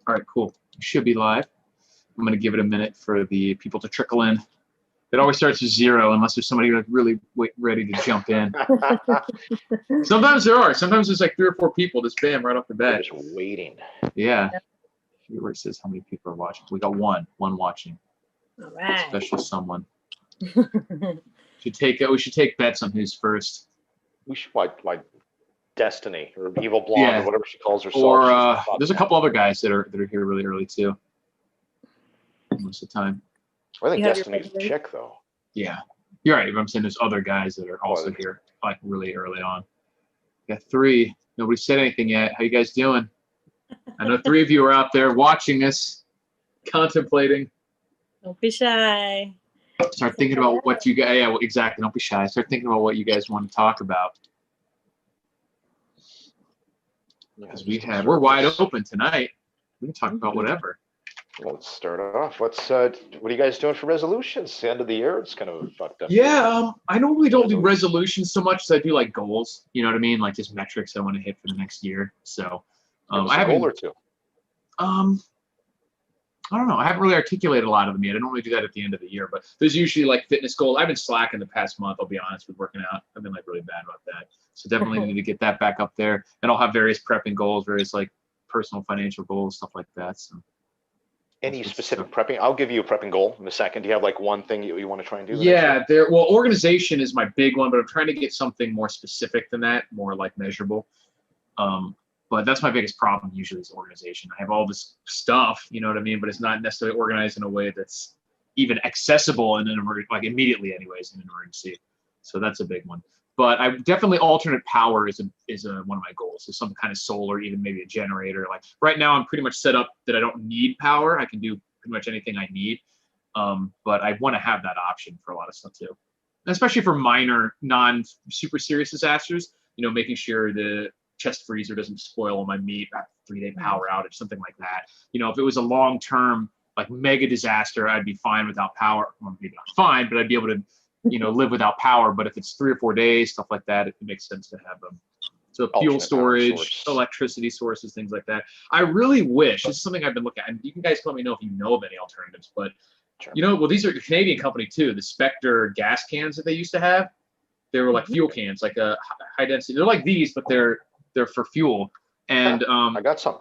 All right, cool. We should be live. I'm going to give it a minute for the people to trickle in. It always starts with 0 unless there's somebody like really ready to jump in. Sometimes there are. Sometimes there's like 3 or 4 people just bam right off the bat. Just waiting. Yeah. Here where it says how many people are watching. We got one watching. All right. Special someone. We should take bets on who's first. We should like Destiny or Evil Blonde or whatever she calls herself. Or there's a couple other guys that are here really early too. Most of the time. I think Destiny's a chick though. Yeah, you're right. But I'm saying there's other guys that are also here like really early on. Got 3. Nobody said anything yet. How you guys doing? I know 3 of you are out there watching this, contemplating. Don't be shy. Start thinking about what you guys. Yeah, exactly. Don't be shy. Start thinking about what you guys want to talk about. Because we're wide open tonight. We can talk about whatever. Well, let's start off. What are you guys doing for resolutions? It's the end of the year. It's kind of fucked up. Yeah, I normally don't do resolutions so much as I do like goals. You know what I mean? Like just metrics I want to hit for the next year. So I have a goal or two. I don't know. I haven't really articulated a lot of them yet. I don't really do that at the end of the year, but there's usually like fitness goals. I've been slacking the past month. I'll be honest with working out. I've been like really bad about that. So definitely need to get that back up there. And I'll have various prepping goals, various like personal financial goals, stuff like that. So. Any specific prepping? I'll give you a prepping goal in a second. Do you have like one thing you want to try and do? Yeah, organization is my big one, but I'm trying to get something more specific than that, more like measurable. But that's my biggest problem usually is organization. I have all this stuff, you know what I mean? But it's not necessarily organized in a way that's even accessible in an emergency, like immediately anyways in an emergency. So that's a big one. But I definitely alternate power is one of my goals. So some kind of solar, even maybe a generator. Like right now I'm pretty much set up that I don't need power. I can do pretty much anything I need. But I want to have that option for a lot of stuff too. And especially for minor, non-super serious disasters, you know, making sure the chest freezer doesn't spoil all my meat, 3-day power outage, something like that. You know, if it was a long-term, like mega disaster, I'd be fine without power. Well, maybe not fine, but I'd be able to, you know, live without power. But if it's 3 or 4 days, stuff like that, it makes sense to have them. So fuel storage, electricity sources, things like that. I really wish, this is something I've been looking at, and you can guys let me know if you know of any alternatives, but you know, well, these are a Canadian company too, the Spectre Gas Cans that they used to have. They were like fuel cans, like a high density. They're like these, but they're for fuel. And I got some.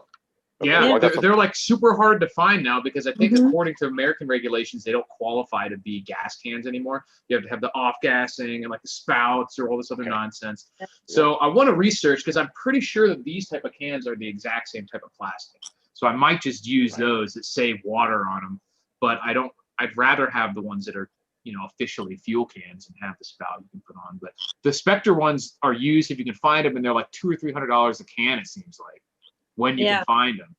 Yeah, they're like super hard to find now because I think according to American regulations, they don't qualify to be gas cans anymore. You have to have the off-gassing and like the spouts or all this other nonsense. So I want to research because I'm pretty sure that these type of cans are the exact same type of plastic. So I might just use those that save water on them, but I'd rather have the ones that are, you know, officially fuel cans and have the spout you can put on. But the Spectre ones are used if you can find them, and they're like $200 or $300 a can, it seems like, when you can find them,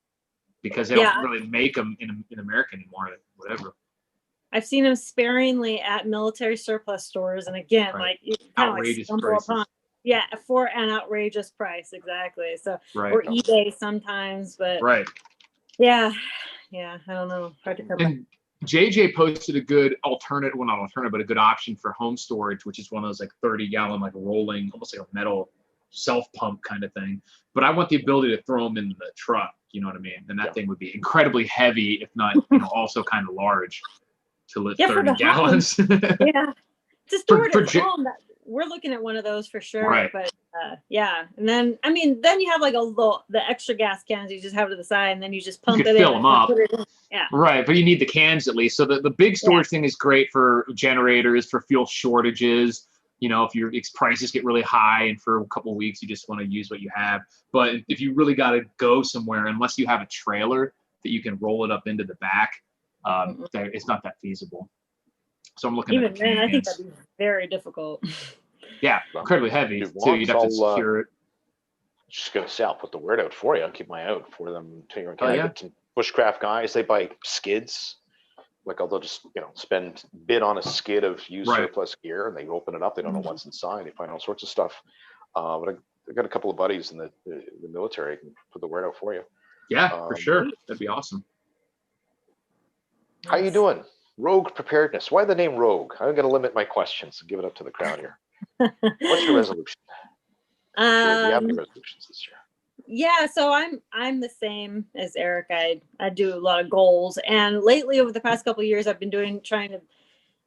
because they don't really make them in America anymore, whatever. I've seen them sparingly at military surplus stores, and again, like outrageous prices. Yeah, for an outrageous price, exactly. So or eBay sometimes, but yeah, I don't know. Hard to come back. JJ posted a good alternative, well, not alternative, but a good option for home storage, which is one of those like 30-gallon, like rolling, almost like a metal self-pump kind of thing. But I want the ability to throw them in the truck, you know what I mean? And that thing would be incredibly heavy, if not, you know, also kind of large to lift 30 gallons. To store it at home, we're looking at one of those for sure. But and then then you have like the extra gas cans you just have to the side, and then you just pump it in. Fill them up. Right, but you need the cans at least. So the big storage thing is great for generators, for fuel shortages. You know, if your prices get really high and for a couple of weeks you just want to use what you have. But if you really got to go somewhere, unless you have a trailer that you can roll it up into the back, it's not that feasible. So I'm looking at then. I think that'd be very difficult. Yeah, incredibly heavy too. You'd have to secure it. Just gonna say, I'll put the word out for you. I'll keep my eye out for them. Some bushcraft guys, they buy skids. Like they'll just bid on a skid of used surplus gear, and they open it up. They don't know what's inside. They find all sorts of stuff. But I got a couple of buddies in the military. I can put the word out for you. Yeah, for sure. That'd be awesome. How you doing? Rogue preparedness. Why the name Rogue? I'm going to limit my questions and give it up to the crowd here. What's your resolution? Do you have any resolutions this year? Yeah, so I'm the same as Eric. I do a lot of goals, and lately over the past couple of years I've been trying to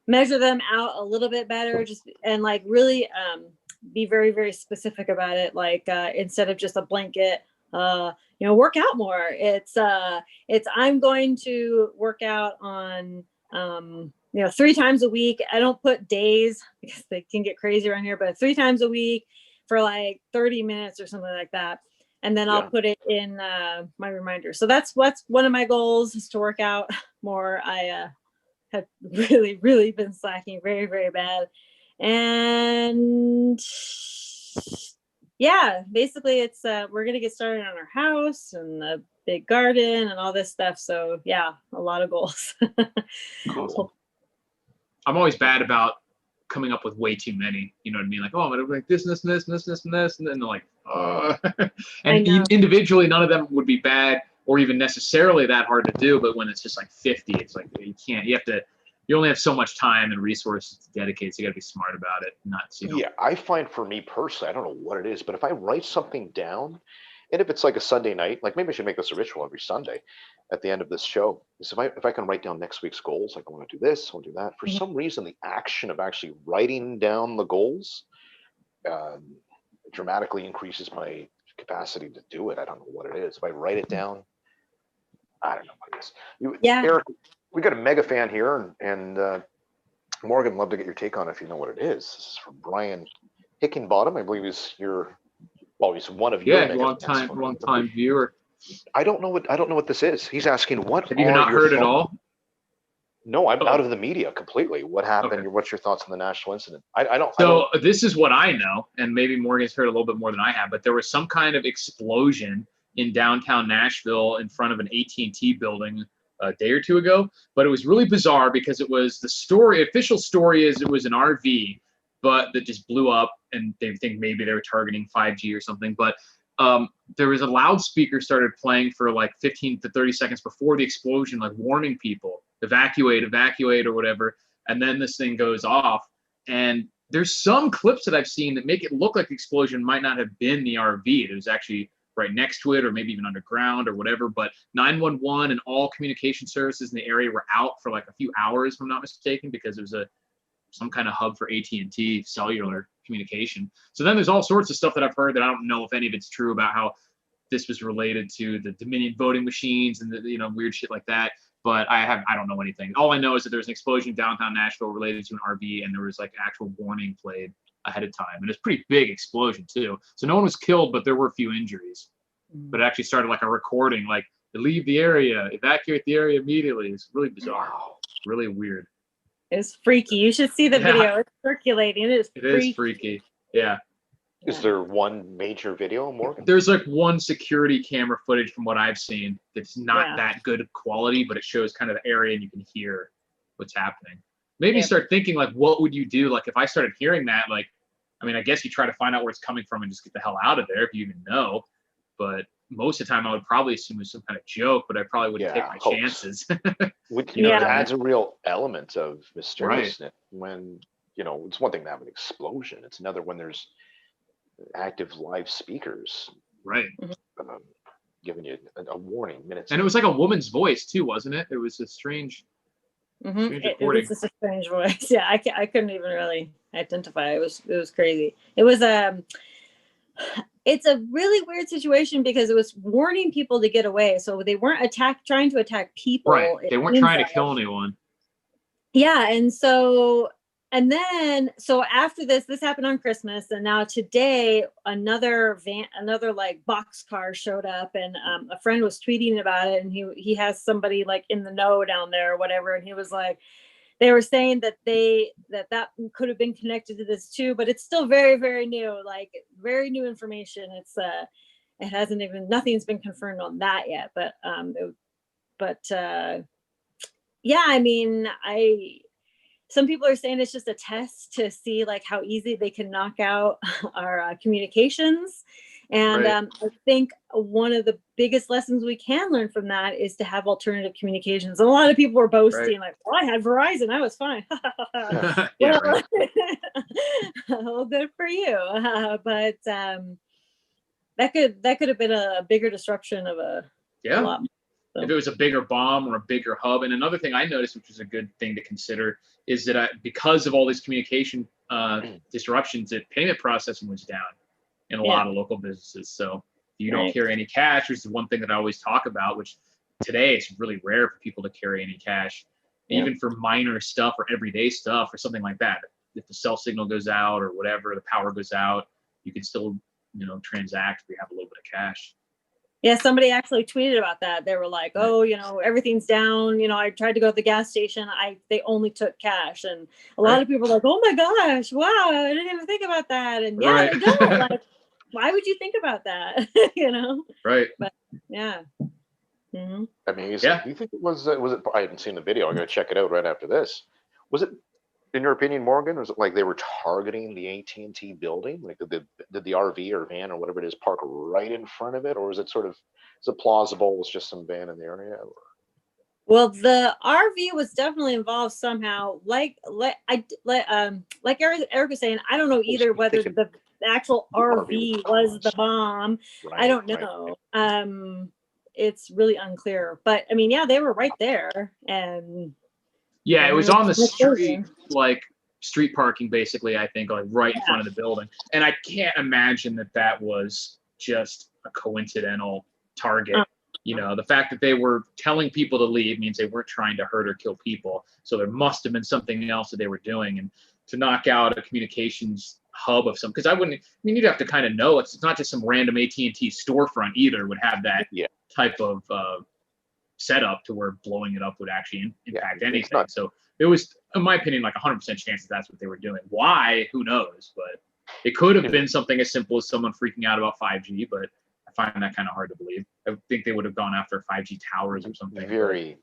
measure them out a little bit better, just and like really be very, very specific about it. Like instead of just a blanket work out more. It's I'm going to work out on 3 times a week. I don't put days because they can get crazy around here, but 3 times a week for like 30 minutes or something like that. And then I'll put it in my reminder. So that's what's one of my goals, is to work out more. I have really, really been slacking very, very bad. And yeah, basically it's we're gonna get started on our house and the big garden and all this stuff. So yeah, a lot of goals. Cool. I'm always bad about coming up with way too many. You know what I mean? Like, oh, I'm gonna make this, and then they're like, and individually, none of them would be bad or even necessarily that hard to do. But when it's just like 50, it's like you can't. You only have so much time and resources to dedicate, so you got to be smart about it. Yeah, I find for me personally, I don't know what it is, but if I write something down, and if it's like a Sunday night, like maybe I should make this a ritual every Sunday at the end of this show, is if I can write down next week's goals, like I want to do this, I want to do that. For some reason, the action of actually writing down the goals dramatically increases my capacity to do it. I don't know what it is. If I write it down, I don't know what it is. Eric, we got a mega fan here, and Morgan, love to get your take on it if you know what it is. This is from Brian Hickenbottom. I believe he's he's one of your long time viewer. I don't know what this is. He's asking what. Have you not heard at all? No, I'm out of the media completely. What happened? Okay. What's your thoughts on the national incident? This is what I know, and maybe Morgan's heard a little bit more than I have, but there was some kind of explosion in downtown Nashville in front of an AT&T building a day or two ago. But it was really bizarre because it was official story is it was an RV, but that just blew up, and they think maybe they were targeting 5G or something. But there was a loudspeaker started playing for like 15 to 30 seconds before the explosion, like warning people, evacuate or whatever. And then this thing goes off. And there's some clips that I've seen that make it look like the explosion might not have been the RV. It was actually right next to it, or maybe even underground or whatever. But 911 and all communication services in the area were out for like a few hours, if I'm not mistaken, because it was some kind of hub for AT&T cellular communication. So then there's all sorts of stuff that I've heard that I don't know if any of it's true about how this was related to the Dominion voting machines and the weird shit like that. But I don't know anything. All I know is that there's an explosion in downtown Nashville related to an RV, and there was like actual warning played ahead of time. And it's a pretty big explosion too. So no one was killed, but there were a few injuries. But it actually started like a recording, like leave the area, evacuate the area immediately. It's really bizarre. Really weird. It's freaky. You should see the video. It's circulating. It is freaky. Yeah. Is there one major video, Morgan? There's like one security camera footage from what I've seen that's not that good quality, but it shows kind of the area and you can hear what's happening. Maybe start thinking like, what would you do? Like if I started hearing that, like, I mean, I guess you try to find out where it's coming from and just get the hell out of there if you even know. But most of the time I would probably assume it was some kind of joke, but I probably wouldn't take my chances. It adds a real element of mysteriousness when, it's one thing to have an explosion. It's another when there's active live speakers. Right. Giving you a warning minutes. And it was like a woman's voice too, wasn't it? It was a strange recording. It was just a strange voice. Yeah, I couldn't even really identify. It was crazy. It was it's a really weird situation because it was warning people to get away. So they weren't trying to attack people. Right. They weren't trying to kill anyone. Yeah. And so after this happened on Christmas, and now today another like box car showed up, and a friend was tweeting about it, and he has somebody like in the know down there or whatever, and he was like, they were saying that that could have been connected to this too, but it's still very, very new, like very new information. It's it hasn't even, nothing's been confirmed on that yet, but yeah, I mean, some people are saying it's just a test to see like how easy they can knock out our communications. And I think one of the biggest lessons we can learn from that is to have alternative communications. And a lot of people were boasting like, well, I had Verizon, I was fine. Well, good for you. But that could have been a bigger disruption of a lot. So. If it was a bigger bomb or a bigger hub. And another thing I noticed, which was a good thing to consider, is that because of all these communication disruptions, that payment processing was down in a lot of local businesses. So you don't carry any cash, which is one thing that I always talk about, which today it's really rare for people to carry any cash, even for minor stuff or everyday stuff or something like that. If the cell signal goes out or whatever, the power goes out, you can still, transact if you have a little bit of cash. Yeah, somebody actually tweeted about that. They were like, "Oh, everything's down. I tried to go to the gas station. They only took cash." And a lot of people were like, "Oh my gosh, wow, I didn't even think about that." And they don't. Like, why would you think about that? Right. But yeah. Mm-hmm. Amazing. Yeah. Do you think it was it? I haven't seen the video. I'm going to check it out right after this. Was it, in your opinion, Morgan? Was it like they were targeting the AT&T building? Like did the RV or van or whatever it is park right in front of it, or is it plausible? It was just some van in the area? Or? Well, the RV was definitely involved somehow. Like Eric was saying, I don't know either whether the actual RV was the bomb. Right, I don't know. Right. It's really unclear. But they were right there, and it was on the street, like street parking, basically. I think like right in front of the building, and I can't imagine that was just a coincidental target. The fact that they were telling people to leave means they weren't trying to hurt or kill people. So there must have been something else that they were doing. And to knock out a communications hub of some, because you'd have to kind of know it's not just some random AT&T storefront either would have that type of setup to where blowing it up would actually impact anything. So it was, in my opinion, like 100% chance that's what they were doing. Why? Who knows? But it could have been something as simple as someone freaking out about 5G, but I find that kind of hard to believe. I think they would have gone after 5G towers or something. Really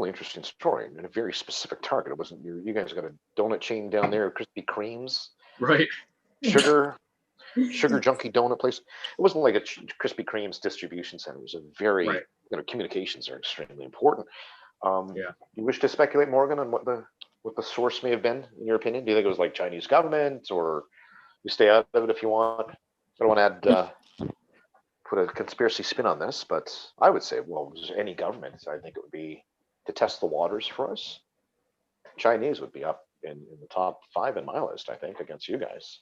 interesting story and a very specific target. It wasn't you guys got a donut chain down there, Krispy Kremes, right? Sugar junkie donut place. It wasn't like a Krispy Kreme's distribution center. It was a very communications are extremely important. You wish to speculate, Morgan, on what the source may have been in your opinion? Do you think it was like Chinese government, or you stay out of it if you want? I don't want to add. Put a conspiracy spin on this, but I would say, well, any government, I think it would be to test the waters for us. Chinese would be up in the top 5 in my list, I think, against you guys.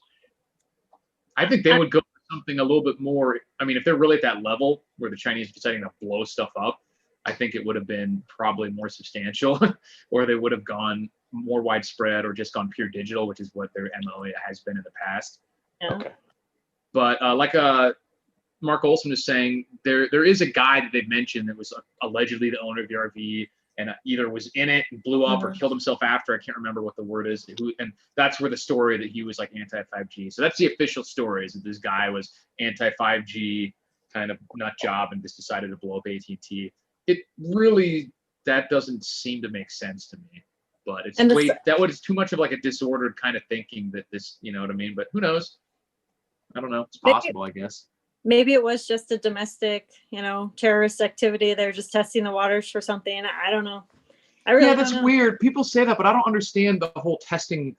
I think they would go for something a little bit more. If they're really at that level where the Chinese are deciding to blow stuff up, I think it would have been probably more substantial, or they would have gone more widespread, or just gone pure digital, which is what their MO has been in the past. Yeah. Okay. But Mark Olson is saying there is a guy that they've mentioned that was allegedly the owner of the RV, and either was in it and blew up or killed himself after. I can't remember what the word is. And that's where the story that he was like anti-5G. So that's the official story, is that this guy was anti-5G, kind of nut job, and just decided to blow up AT&T. It really, that doesn't seem to make sense to me. But that was too much of like a disordered kind of thinking that this, you know what I mean? But who knows? I don't know. It's possible, I guess. Maybe it was just a domestic, terrorist activity. They're just testing the waters for something. I don't know. That's weird. People say that, but I don't understand the whole testing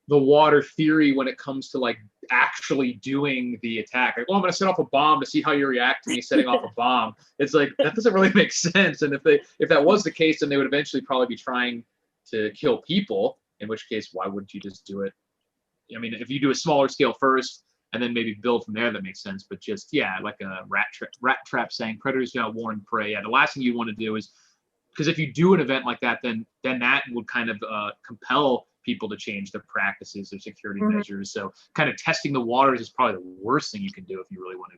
the water theory when it comes to like actually doing the attack. Like, I'm going to set off a bomb to see how you react to me setting off a bomb. It's like, that doesn't really make sense. And if that was the case, then they would eventually probably be trying to kill people, in which case, why wouldn't you just do it? If you do a smaller scale first, and then maybe build from there, that makes sense. But just, like a rat trap saying predators do not warn prey. The last thing you want to do is, because if you do an event like that, then that would kind of compel people to change their practices, their security measures. So kind of testing the waters is probably the worst thing you can do if you really want to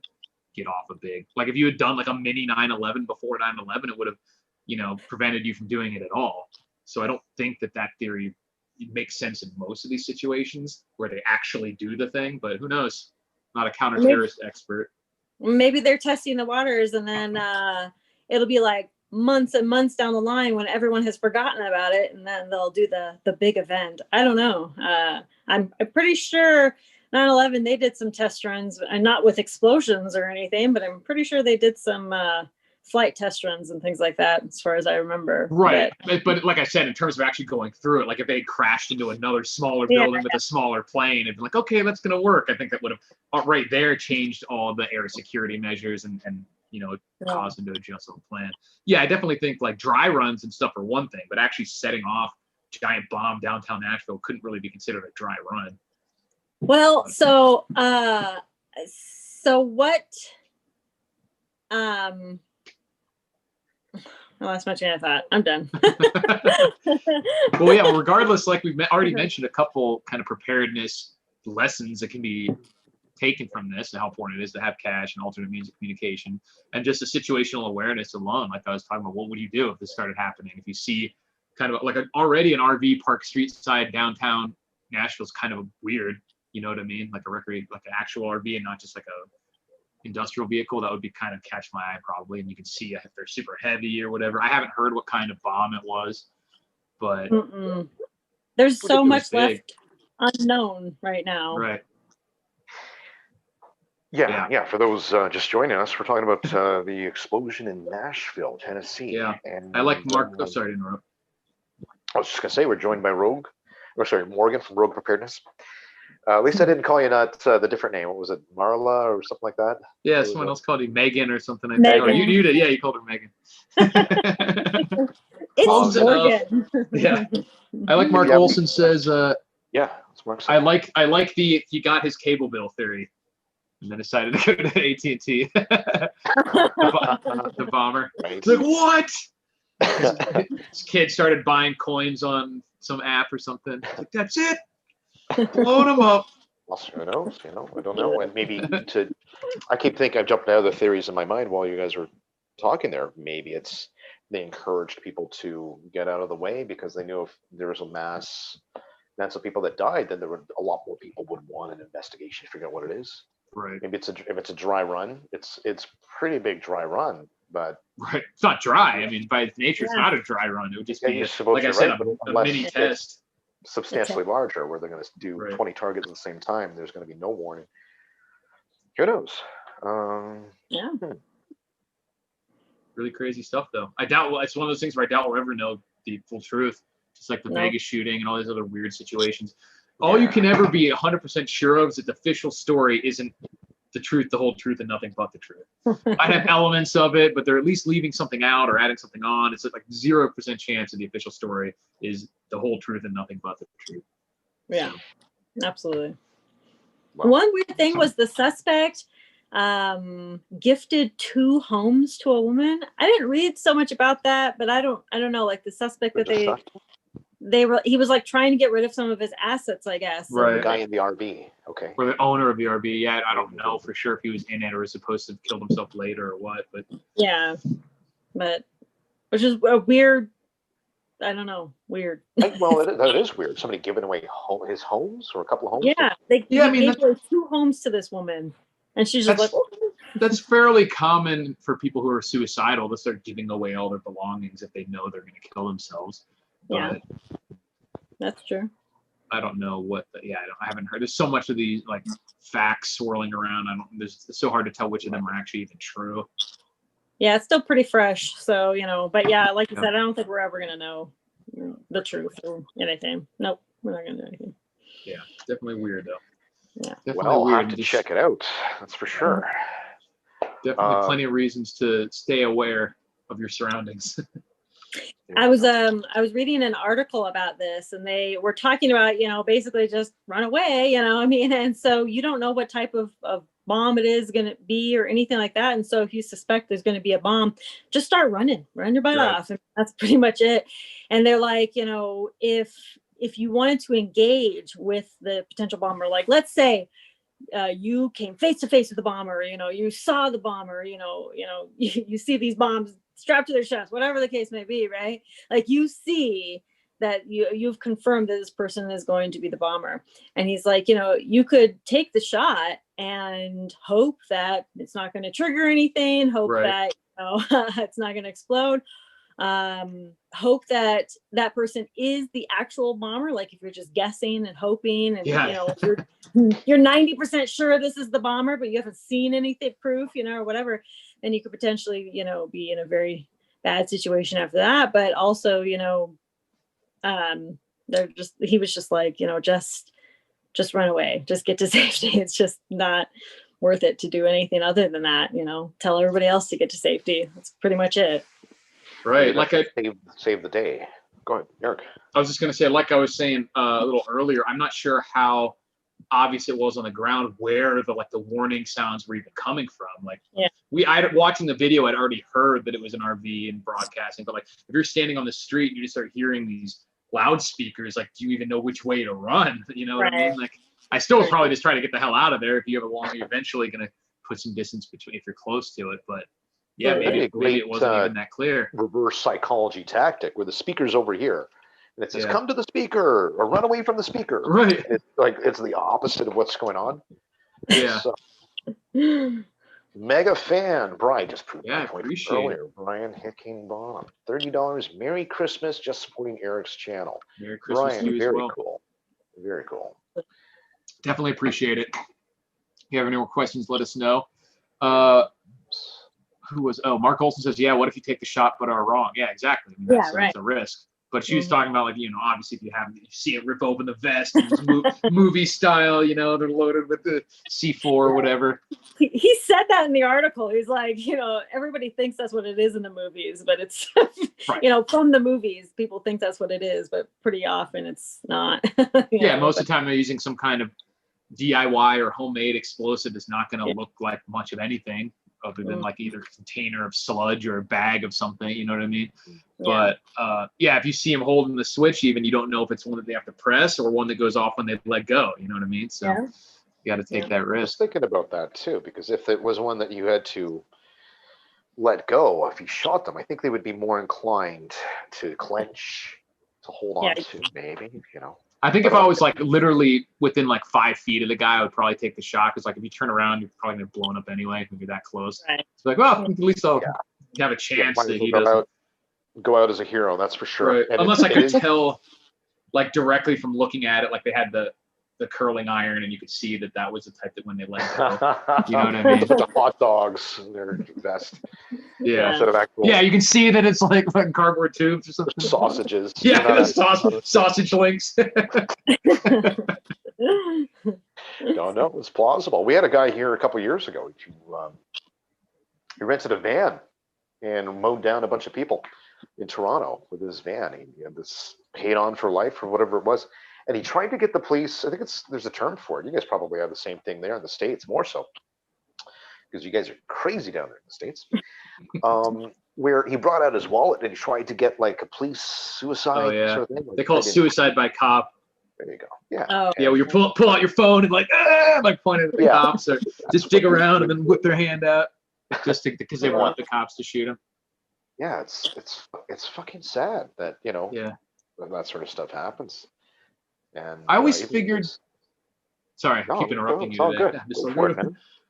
get off a big, like if you had done like a mini 9/11 before 9/11, it would have, prevented you from doing it at all. So I don't think that theory makes sense in most of these situations where they actually do the thing, but who knows? Not a counter-terrorist expert. Maybe they're testing the waters, and then it'll be like months and months down the line when everyone has forgotten about it, and then they'll do the big event. I don't know. I'm pretty sure 9/11 they did some test runs, and not with explosions or anything, but I'm pretty sure they did some flight test runs and things like that, as far as I remember. Right. But like I said, in terms of actually going through it, like if they had crashed into another smaller building with a smaller plane, it'd be like, okay, that's going to work. I think that would have right there changed all the air security measures and caused them to adjust the plan. Yeah, I definitely think like dry runs and stuff are one thing, but actually setting off giant bomb downtown Nashville couldn't really be considered a dry run. Well, so what? I lost my train of thought. I'm done. Well, yeah. Well, regardless, like we've already mentioned, a couple kind of preparedness lessons that can be taken from this, and how important it is to have cash and alternate means of communication, and just a situational awareness alone. Like I was talking about, what would you do if this started happening? If you see kind of like already an RV park street side downtown Nashville's kind of weird. You know what I mean? Like like an actual RV and not just like a industrial vehicle. That would be kind of catch my eye probably, and you can see if they're super heavy or whatever. I haven't heard what kind of bomb it was, but there's so much left unknown right now. Right. Yeah. For those just joining us, we're talking about the explosion in Nashville, Tennessee. Yeah. And I like Mark. Oh, sorry to interrupt. I was just gonna say we're joined by Morgan from Rogue Preparedness. At least I didn't call you not the different name. What was it, Marla or something like that? Yeah, someone else called you Megan or something. I think. Megan. Or you did. Yeah, you called her Megan. It's Morgan. Yeah. I like Mark Olson says. Yeah, it's Mark. I like he got his cable bill theory, and then decided to go to AT&T. the bomber. Right. It's like, what? This kid started buying coins on some app or something. Like, that's it. Blowing them up. Well, who knows? I don't know. And maybe I keep thinking, I've jumped out of the theories in my mind while you guys were talking there. Maybe it's they encouraged people to get out of the way because they knew if there was a mass of people that died, then there would a lot more people would want an investigation to figure out what it is. Right. Maybe if it's a dry run, it's pretty big dry run, but right. It's not dry. I mean, by its nature, it's not a dry run. It would just be, like I said, a mini test. Substantially larger, where they're going to do 20 targets at the same time. There's going to be no warning. Who knows? Really crazy stuff, though. I doubt. It's one of those things where I doubt we'll ever know the full truth. Just like the Vegas shooting and all these other weird situations. All you can ever be 100% sure of is that the official story isn't the truth, the whole truth, and nothing but the truth. I have elements of it, but they're at least leaving something out or adding something on. It's like 0% chance that the official story is the whole truth and nothing but the truth. Yeah, absolutely. Wow. One weird thing was the suspect gifted 2 homes to a woman. I didn't read so much about that, but I don't know, like the suspect that he was like trying to get rid of some of his assets, I guess. Right. The guy in the RV. Okay. Or the owner of the RV. Yeah, I don't know for sure if he was in it or was supposed to have killed himself later or what, but yeah. But which is a weird, I don't know, weird. Well, that is weird. Somebody giving away his homes or a couple of homes? Yeah. They gave away 2 homes to this woman. And she's just like, oh. That's fairly common for people who are suicidal to start giving away all their belongings if they know they're going to kill themselves. Yeah, that's true. I don't know what. I haven't heard. There's so much of these like facts swirling around. It's so hard to tell which of them are actually even true. Yeah, it's still pretty fresh. So but yeah, like you said, I don't think we're ever gonna know the truth or anything. Nope, we're not gonna do anything. Yeah, definitely weird though. Yeah. Definitely weird. I'll have to check it out. That's for sure. Definitely plenty of reasons to stay aware of your surroundings. I was reading an article about this, and they were talking about basically just run away, and so you don't know what type of bomb it is going to be or anything like that, and so if you suspect there's going to be a bomb, just start run your butt off, and that's pretty much it. And they're like, if you wanted to engage with the potential bomber, like let's say you came face to face with the bomber, you saw the bomber, you see these bombs strapped to their chest, whatever the case may be, right? Like you see that you've confirmed that this person is going to be the bomber. And he's like, you could take the shot and hope that it's not going to trigger anything, hope that it's not going to explode. hope that that person is the actual bomber. Like if you're just guessing and hoping and, Yeah. you know, you're 90% sure this is the bomber, but you haven't seen anything proof, you know, or whatever, then you could potentially, you know, be in a very bad situation after that. But also, you know, he was just like, you know, just run away, just get to safety. It's just not worth it to do anything other than that, you know, tell everybody else to get to safety. That's pretty much it. Right. Like save the day. Go ahead, Eric. I was just going to say, like I was saying a little earlier, I'm not sure how obvious it was on the ground where the warning sounds were even coming from. Like, watching the video, I'd already heard that it was an RV and broadcasting, but like if you're standing on the street and you just start hearing these loudspeakers, like, do you even know which way to run? You know what I mean? Like, I still would probably just try to get the hell out of there. If you have you're eventually going to put some distance between if you're close to it, but yeah, maybe it wasn't even that clear. Reverse psychology tactic where the speaker's over here and it says, come to the speaker or run away from the speaker. Right. It's the opposite of what's going on. Yeah. So, mega fan. Brian just proved my point earlier. Brian Hickingbottom. $30. Merry Christmas. Just supporting Eric's channel. Merry Christmas Brian, to you very as well. cool. Very cool. Definitely appreciate it. If you have any more questions, let us know. Mark Olson says, yeah, what if you take the shot but are wrong? Yeah, exactly. I mean, that's a risk. But she was talking about, like, you know, obviously if you see it rip open the vest, and movie style, you know, they're loaded with the C4 or whatever. He said that in the article. He's like, you know, everybody thinks that's what it is in the movies, but it's, you know, from the movies, people think that's what it is, but pretty often it's not. Most of the time they're using some kind of DIY or homemade explosive that's not going to look like much of anything other than like either a container of sludge or a bag of something, you know what I mean? But if you see them holding the switch, even, you don't know if it's one that they have to press or one that goes off when they let go, you know what I mean? So you got to take that risk. I was thinking about that too, because if it was one that you had to let go, if you shot them, I think they would be more inclined to clench, to hold on to, maybe, you know. I think if I was like literally within like 5 feet of the guy, I would probably take the shot, because like if you turn around, you're probably gonna blow up anyway if you're that close. Right. It's like, well, at least I'll have a chance that he doesn't go out as a hero. That's for sure. Right. Unless I could tell, like directly from looking at it, like they had the curling iron, and you could see that was the type that when they let go. You know what I mean? The hot dogs in their vest. Yeah. Instead of actual. Yeah, you can see that it's like fucking cardboard tubes or something. Sausages. Yeah, the sausage links. No, it's plausible. We had a guy here a couple years ago. He rented a van and mowed down a bunch of people in Toronto with his van. He had this paid on for life or whatever it was. And he tried to get the police. I think there's a term for it. You guys probably have the same thing there in the States, more so, because you guys are crazy down there in the States. Where he brought out his wallet and he tried to get like a police suicide sort of thing. Like, they call it suicide by cop. There you go. Yeah. Oh. Yeah, where you pull out your phone and like pointing at the cops, or just dig around and then whip their hand out just because they want the cops to shoot them. Yeah, it's fucking sad that, you know, that sort of stuff happens. And I always figured. Sorry, I keep interrupting you today.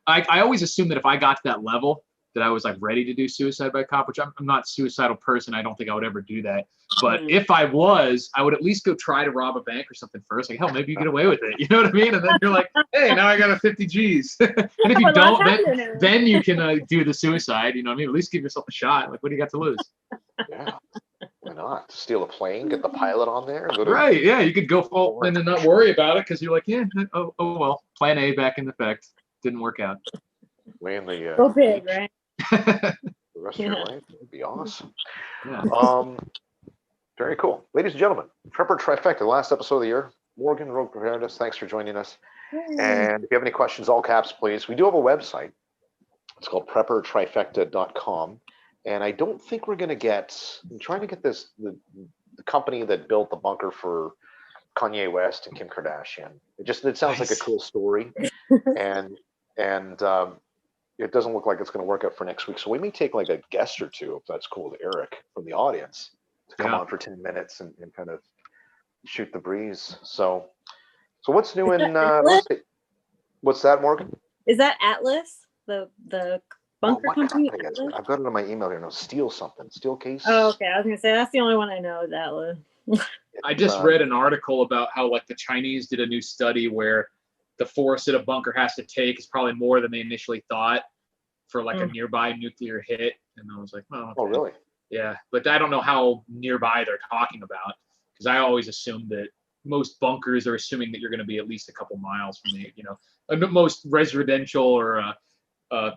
I always assumed that if I got to that level, that I was like ready to do suicide by cop, which I'm not a suicidal person. I don't think I would ever do that. But if I was, I would at least go try to rob a bank or something first. Like, hell, maybe you get away with it. You know what I mean? And then you're like, hey, now I got a 50 G's. And if you don't, then you can do the suicide. You know what I mean? At least give yourself a shot. Like, what do you got to lose? Yeah. Why not? Steal a plane, get the pilot on there. Right. Yeah. You could go full and then not worry about it because you're like, oh well, plan A back in effect. Didn't work out. Weighing the so big, right? The rest of your life. That'd be awesome. Yeah. Very cool. Ladies and gentlemen, Prepper Trifecta, the last episode of the year. Morgan Rogue Preparedness, thanks for joining us. And if you have any questions, all caps, please. We do have a website. It's called preppertrifecta.com. And I don't think we're going to I'm trying to get the company that built the bunker for Kanye West and Kim Kardashian. It sounds like a cool story. and it doesn't look like it's going to work out for next week. So we may take like a guest or two, if that's cool, to Eric from the audience to come on for 10 minutes and kind of shoot the breeze. So what's new in real estate? What's that, Morgan? Is that Atlas, the bunker what company. company is it? I've got it on my email here. No, Steel something. Steel case. Oh, okay. I was gonna say that's the only one I know that was. I just read an article about how like the Chinese did a new study where the force that a bunker has to take is probably more than they initially thought for like a nearby nuclear hit. And I was like, oh, okay. Oh, really? Yeah, but I don't know how nearby they're talking about because I always assumed that most bunkers are assuming that you're going to be at least a couple miles from most residential or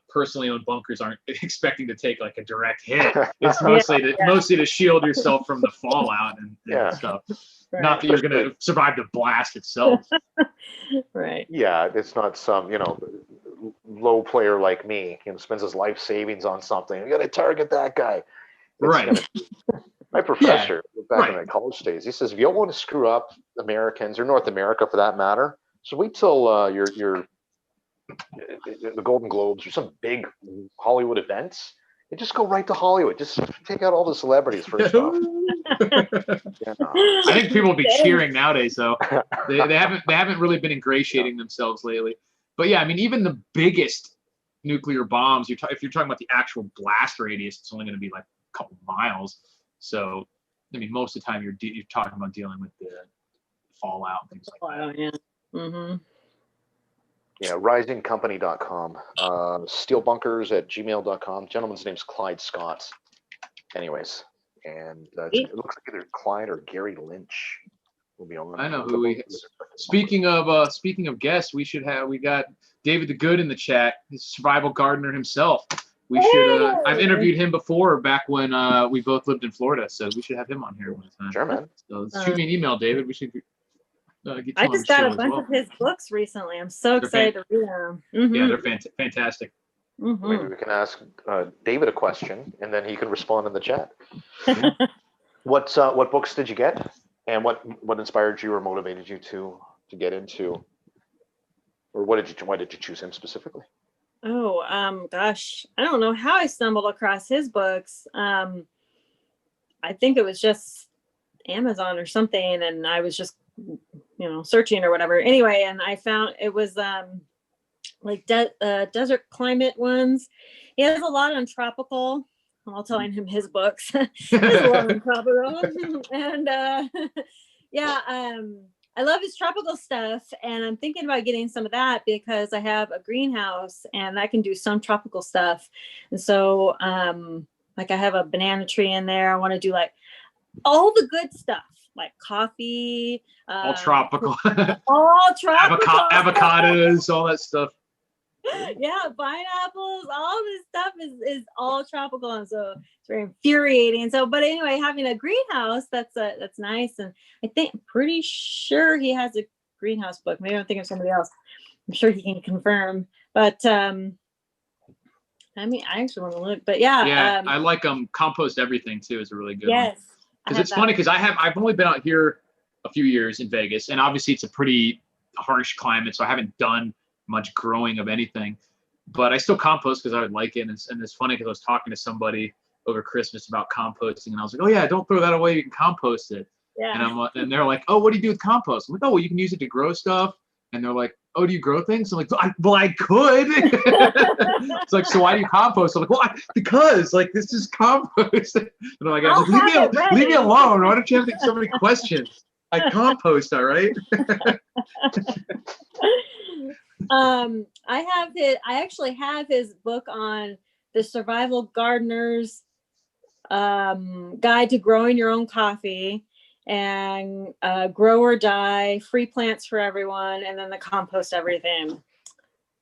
personally owned bunkers aren't expecting to take like a direct hit. It's mostly to shield yourself from the fallout and stuff. Right. Not that you're going to survive the blast itself. Right. Yeah, it's not some low player like me spends his life savings on something. You got to target that guy. Right. My professor back in my college days, he says if you don't want to screw up Americans or North America for that matter, so wait till the Golden Globes or some big Hollywood events, and just go right to Hollywood. Just take out all the celebrities first off. I think people will be cheering nowadays, though. They haven't really been ingratiating themselves lately. But yeah, I mean, even the biggest nuclear bombs, if you're talking about the actual blast radius, it's only going to be like a couple miles. So, I mean, most of the time you're talking about dealing with the fallout and things like that. Yeah. Mm-hmm. Yeah, risingcompany.com, steelbunkers@gmail.com. Gentleman's name's Clyde Scott. Anyways, and it looks like either Clyde or Gary Lynch will be on. I know who he is. Speaking of guests, we got David the Good in the chat. He's a survival gardener himself. We should. I've interviewed him before back when we both lived in Florida, so we should have him on here one time. Sure, man. So shoot me an email, David. We should. I just got a bunch of his books recently. I'm so excited to read them. Mm-hmm. Yeah, they're fantastic. Mm-hmm. Maybe we can ask David a question, and then he can respond in the chat. What books did you get, and what inspired you or motivated you to get into, or why did you choose him specifically? Oh, gosh, I don't know how I stumbled across his books. I think it was just Amazon or something, and I was just searching or whatever. Anyway, and I found it was like desert climate ones. He has a lot on tropical. I'm all telling him his books. There's a lot on tropical. And I love his tropical stuff, and I'm thinking about getting some of that because I have a greenhouse and I can do some tropical stuff. And so like I have a banana tree in there. I want to do like all the good stuff, like coffee, all tropical, avocados, all that stuff. Yeah, pineapples, all this stuff is all tropical, and so it's very infuriating. So, but anyway, having a greenhouse, that's nice, and pretty sure he has a greenhouse book. Maybe I'm thinking of somebody else. I'm sure he can confirm. But I mean, I actually want to look. But yeah, I like Compost Everything too. Is a really good one. Yes. Because it's funny because I've only been out here a few years in Vegas, and obviously it's a pretty harsh climate, so I haven't done much growing of anything. But I still compost because I would like it, and it's funny because I was talking to somebody over Christmas about composting, and I was like, oh yeah, don't throw that away, you can compost it. Yeah. And they're like, oh, what do you do with compost? I'm like, oh, well, you can use it to grow stuff. And they're like, oh, do you grow things? I'm like, well, I could. It's like, so why do you compost? I'm like, well, because like this is compost. And I'm like, leave me alone. Why don't you have so many questions? I compost, all right. I actually have his book on the Survival Gardener's Guide to Growing Your Own Coffee, and Grow or Die, Free Plants for Everyone, and then the Compost Everything.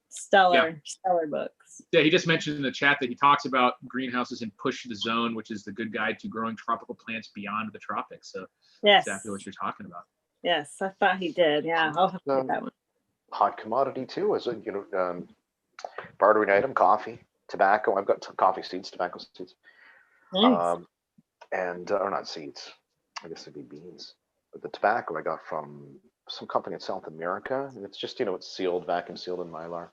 Stellar books. Yeah, he just mentioned in the chat that he talks about greenhouses and Push the Zone, which is the good guide to growing tropical plants beyond the tropics. So yes, exactly what you're talking about. Yes, I thought he did. Yeah, I'll have to get that one. Hot commodity too, is it? Bartering item, coffee, tobacco. I've got coffee seeds, tobacco seeds, Nice. or not seeds. I guess it'd be beans. But the tobacco I got from some company in South America, and it's just it's sealed, vacuum sealed in Mylar.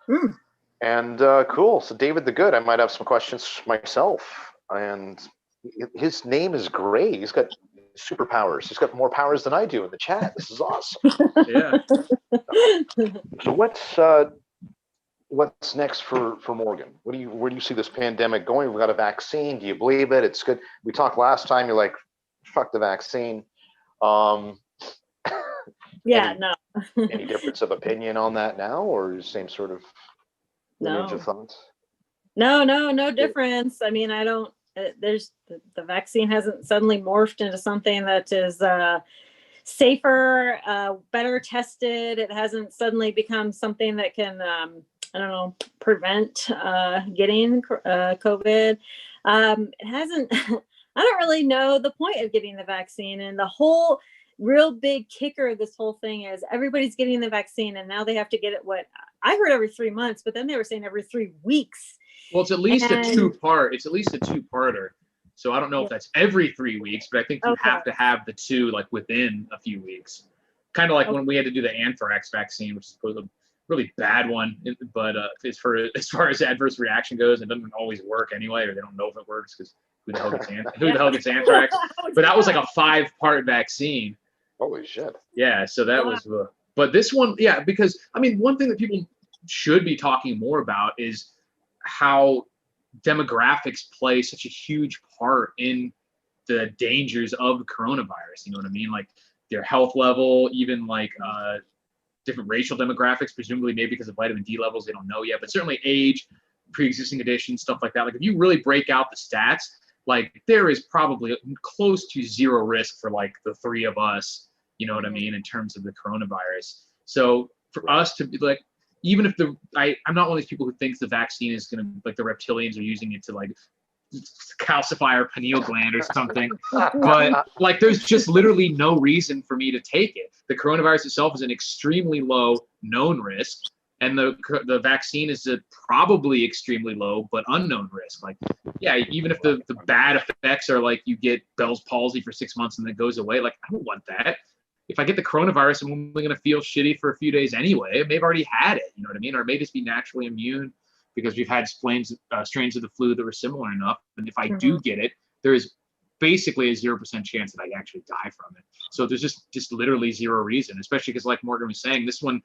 Mm. And cool. So David the Good, I might have some questions myself. And his name is great. He's got superpowers. He's got more powers than I do in the chat. This is awesome. Yeah. So what's what's next for Morgan? Where do you see this pandemic going? We've got a vaccine. Do you believe it? It's good. We talked last time. You're like, fuck the vaccine. Yeah, any difference of opinion on that now, or the same sort of lineage of thoughts? No difference. I mean, I don't. There's the vaccine hasn't suddenly morphed into something that is safer, better tested. It hasn't suddenly become something that can, I don't know, prevent getting COVID. It hasn't. I don't really know the point of getting the vaccine, and the whole real big kicker of this whole thing is everybody's getting the vaccine, and now they have to get it. What I heard every 3 months, but then they were saying every 3 weeks. Well, it's at least a two-parter. So I don't know if that's every 3 weeks, but I think you have to have the two like within a few weeks. Kind of like when we had to do the anthrax vaccine, which is a really bad one. But as far as adverse reaction goes, it doesn't always work anyway, or they don't know if it works because who the hell gets anthrax? But that was like a 5-part vaccine. Holy shit. Yeah, so that was. But this one, yeah, because I mean, one thing that people should be talking more about is how demographics play such a huge part in the dangers of coronavirus. You know what I mean? Like their health level, even like different racial demographics, presumably maybe because of vitamin D levels, they don't know yet, but certainly age, pre-existing conditions, stuff like that. Like if you really break out the stats, like there is probably close to zero risk for like the 3 of us, you know what I mean, in terms of the coronavirus. So for us to be like, even if I'm not one of these people who thinks the vaccine is going to, like the reptilians are using it to like calcify our pineal gland or something, but like there's just literally no reason for me to take it. The coronavirus itself is an extremely low known risk, and the vaccine is a probably extremely low but unknown risk. Like, yeah, even if the bad effects are like you get Bell's palsy for 6 months and then it goes away, like I don't want that. If I get the coronavirus, I'm only going to feel shitty for a few days anyway. I may have already had it, you know what I mean? Or it may just be naturally immune because we've had strains of the flu that were similar enough. And if I do get it, there is basically a 0% chance that I actually die from it. So there's just literally zero reason, especially because like Morgan was saying, this one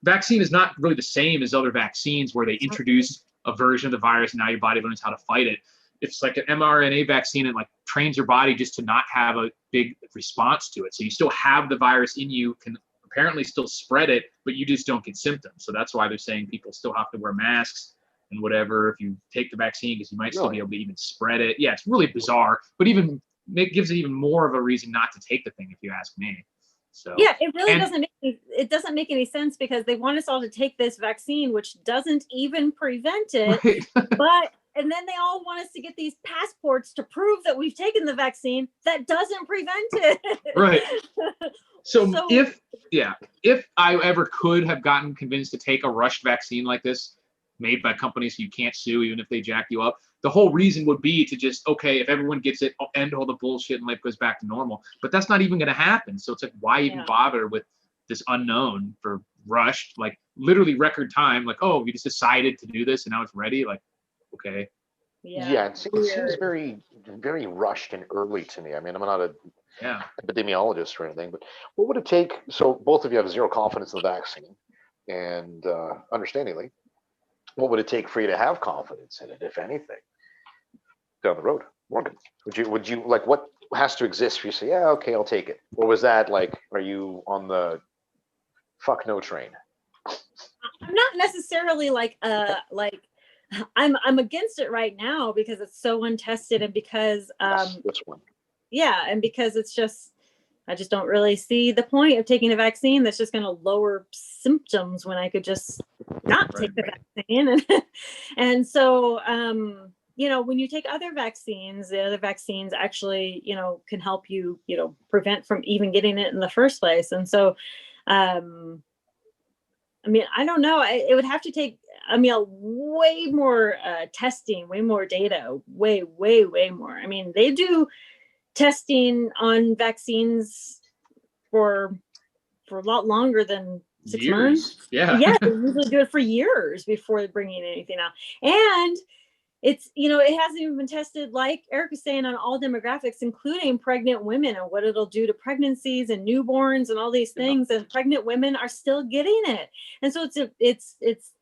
vaccine is not really the same as other vaccines where they introduce a version of the virus and now your body learns how to fight it. It's like an mRNA vaccine and like trains your body just to not have a big response to it. So you still have the virus in you, can apparently still spread it, but you just don't get symptoms. So that's why they're saying people still have to wear masks and whatever if you take the vaccine, because you might still be able to even spread it. Yeah, it's really bizarre, but it gives it even more of a reason not to take the thing, if you ask me. So yeah, it really doesn't make any sense because they want us all to take this vaccine, which doesn't even prevent it, right. And then they all want us to get these passports to prove that we've taken the vaccine that doesn't prevent it. Right. So if I ever could have gotten convinced to take a rushed vaccine like this made by companies you can't sue even if they jack you up, the whole reason would be to just, okay, if everyone gets it, end all the bullshit and life goes back to normal. But that's not even going to happen. So it's like, why even bother with this unknown for rushed, like literally record time, like, oh, we just decided to do this and now it's ready. Like, okay. Yeah, it seems very, very rushed and early to me. I mean, I'm not a epidemiologist or anything, but what would it take? So both of you have zero confidence in the vaccine, and understandingly, what would it take for you to have confidence in it, if anything, down the road? Morgan, would you like, what has to exist for you to say, yeah, okay, I'll take it? Or was that like, are you on the fuck no train? I'm not necessarily like I'm against it right now because it's so untested and because which one? Yeah, and because I just don't really see the point of taking a vaccine that's just going to lower symptoms when I could just not take the vaccine. And so when you take other vaccines, the other vaccines actually can help you prevent from even getting it in the first place. And so I mean, I don't know. It would have to take, way more testing, way more data, way, way, way more. I mean, they do testing on vaccines for a lot longer than 6 months. Yeah. Yeah, they usually do it for years before bringing anything out. And it's, it hasn't even been tested, like Eric was saying, on all demographics, including pregnant women, and what it'll do to pregnancies and newborns and all these things. And pregnant women are still getting it. And so it's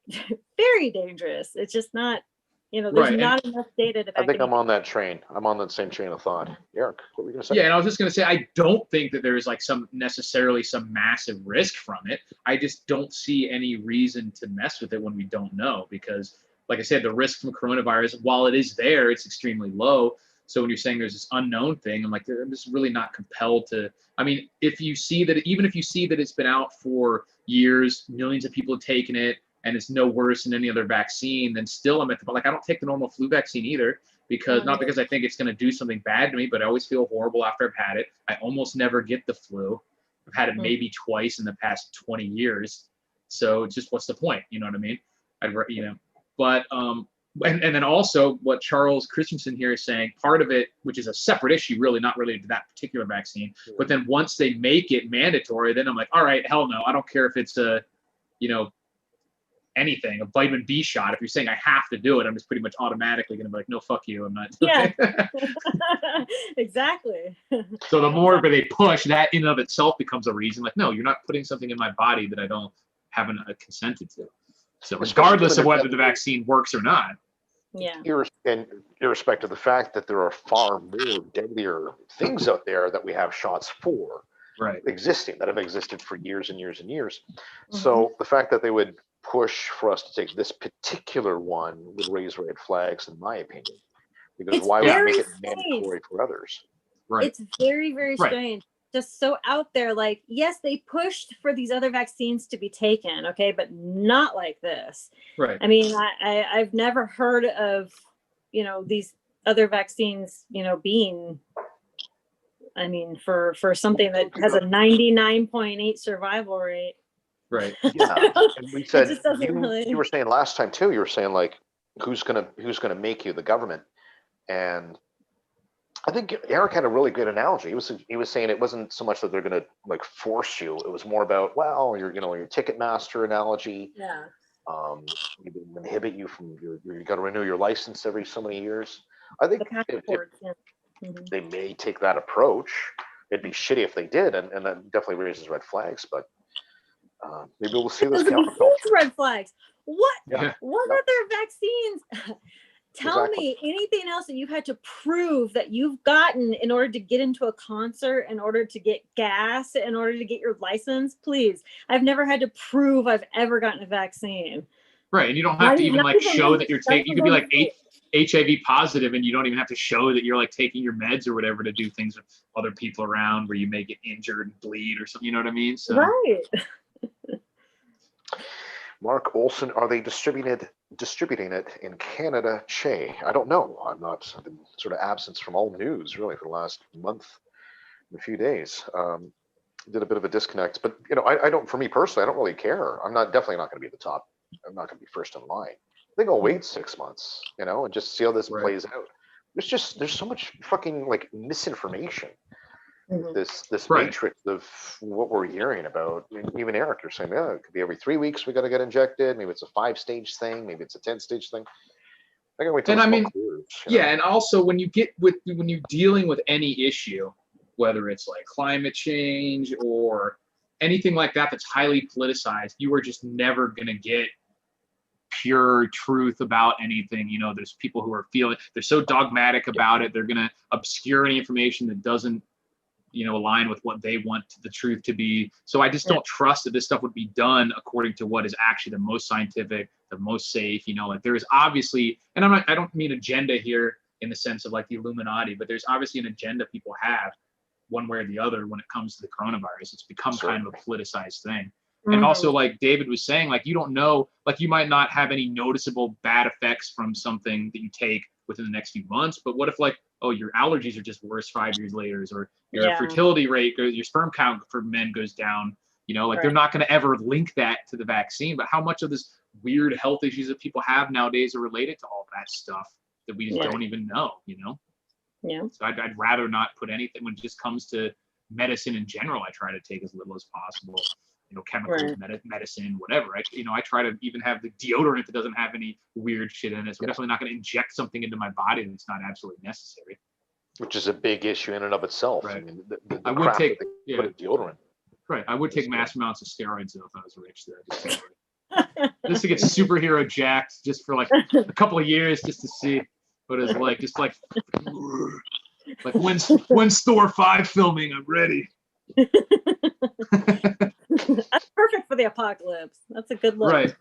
very dangerous. It's just not, there's not enough data to back I think I'm anything. on that train. I'm on that same train of thought. Eric, what were you going to say? Yeah, and I was just going to say, I don't think that there's like necessarily some massive risk from it. I just don't see any reason to mess with it when we don't know, because like I said, the risk from coronavirus, while it is there, it's extremely low. So when you're saying there's this unknown thing, I'm like, I'm just really not compelled to. I mean, even if you see that it's been out for years, millions of people have taken it, and it's no worse than any other vaccine, then still I'm at the, like, I don't take the normal flu vaccine either, because not because I think it's going to do something bad to me, but I always feel horrible after I've had it. I almost never get the flu. I've had it maybe twice in the past 20 years. So it's just, what's the point? You know what I mean? But and then also what Charles Christensen here is saying, part of it, which is a separate issue, really not related to that particular vaccine, but then once they make it mandatory, then I'm like, all right, hell no, I don't care if it's anything, a vitamin B shot. If you're saying I have to do it, I'm just pretty much automatically going to be like, no, fuck you, I'm not doing it. Exactly. So the more they push, that in and of itself becomes a reason. Like, no, you're not putting something in my body that I haven't consented to. So regardless of whether the vaccine works or not. Yeah. Irrespective of the fact that there are far more deadlier things out there that we have shots for, right, that have existed for years and years and years. So the fact that they would push for us to take this particular one would raise red flags, in my opinion, because why would we make it mandatory for others? Right. It's very, very strange. Just so out there, like, yes, they pushed for these other vaccines to be taken, okay, but not like this. Right. I mean, I've never heard of, these other vaccines, being, I mean, for something that has a 99.8 survival rate. Right. Yeah. And we said, you were saying last time too, you were saying, like, who's gonna make you, the government? And I think Eric had a really good analogy. He was saying it wasn't so much that they're going to like force you. It was more about, well, your Ticketmaster analogy. Yeah. Inhibit you from you got to renew your license every so many years. I think they may take that approach. It'd be shitty if they did, and that definitely raises red flags. But maybe we'll see this counterculture. Red flags. What other vaccines? Tell me anything else that you've had to prove that you've gotten in order to get into a concert, in order to get gas, in order to get your license, please. I've never had to prove I've ever gotten a vaccine. Right, and you don't have to even show that you're taking. You could be like HIV positive, and you don't even have to show that you're like taking your meds or whatever to do things with other people around where you may get injured and bleed or something. You know what I mean? So. Right. Mark Olson, are they distributing it in Canada? Che, I don't know. I've been sort of absent from all news really for the last month and a few days. Did a bit of a disconnect, but I don't. For me personally, I don't really care. I'm definitely not going to be at the top. I'm not going to be first in line. I think I'll wait 6 months, and just see how this plays out. There's so much fucking like misinformation. This matrix of what we're hearing about. I mean, even Eric, you're saying, it could be every 3 weeks we got to get injected. Maybe it's a 5-stage thing. Maybe it's a 10-stage thing. I gotta wait till and also when you're dealing with any issue, whether it's like climate change or anything like that that's highly politicized, you are just never gonna get pure truth about anything. There's people who they're so dogmatic about it, they're gonna obscure any information that doesn't align with what they want the truth to be. So I just don't trust that this stuff would be done according to what is actually the most scientific, the most safe. Like there is obviously, and I don't mean agenda here in the sense of like the Illuminati, but there's obviously an agenda people have one way or the other when it comes to the coronavirus. It's become kind of a politicized thing. And also, like David was saying, like, you don't know, like you might not have any noticeable bad effects from something that you take within the next few months, but what if like, oh, your allergies are just worse 5 years later, or your fertility rate, your sperm count for men goes down, they're not going to ever link that to the vaccine. But how much of this weird health issues that people have nowadays are related to all that stuff that we just don't even know, Yeah. So I'd rather not put anything when it just comes to medicine in general. I try to take as little as possible. chemicals, medicine, whatever. I try to even have the deodorant that doesn't have any weird shit in it. So I'm definitely not going to inject something into my body that's not absolutely necessary. Which is a big issue in and of itself. Right. I mean, the I would take put in deodorant. Right. I would take massive amounts of steroids though if I was rich. Just to get superhero jacked just for like a couple of years just to see what it's like. Just like when's Thor 5 filming? I'm ready. That's perfect for the apocalypse. That's a good look. Right.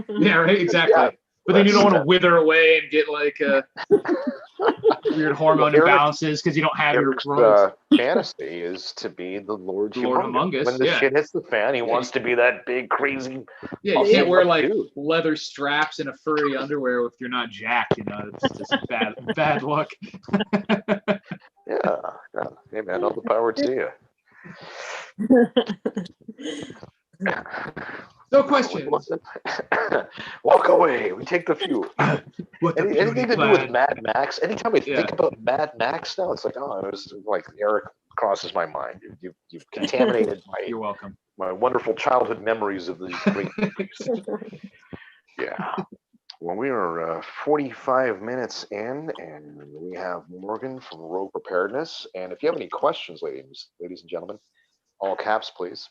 Yeah, right, exactly. Yeah, but then you don't want to wither away and get like weird hormone imbalances because you don't have Eric's, your fantasy is to be the Lord Among Us. When the shit hits the fan, he wants to be that big, crazy. Yeah, you can't wear like leather straps and a furry underwear if you're not jacked. It's just bad luck. Yeah. Hey man, all the power to you. No question. Walk away. We take the fuel. Anything to do with Mad Max? Anytime I think about Mad Max now, it's like, oh, it was like Eric crosses my mind. You've contaminated You're welcome. My wonderful childhood memories of these great movies. Yeah. Well, we are 45 minutes in, and we have Morgan from Rogue Preparedness. And if you have any questions, ladies and gentlemen, all caps, please.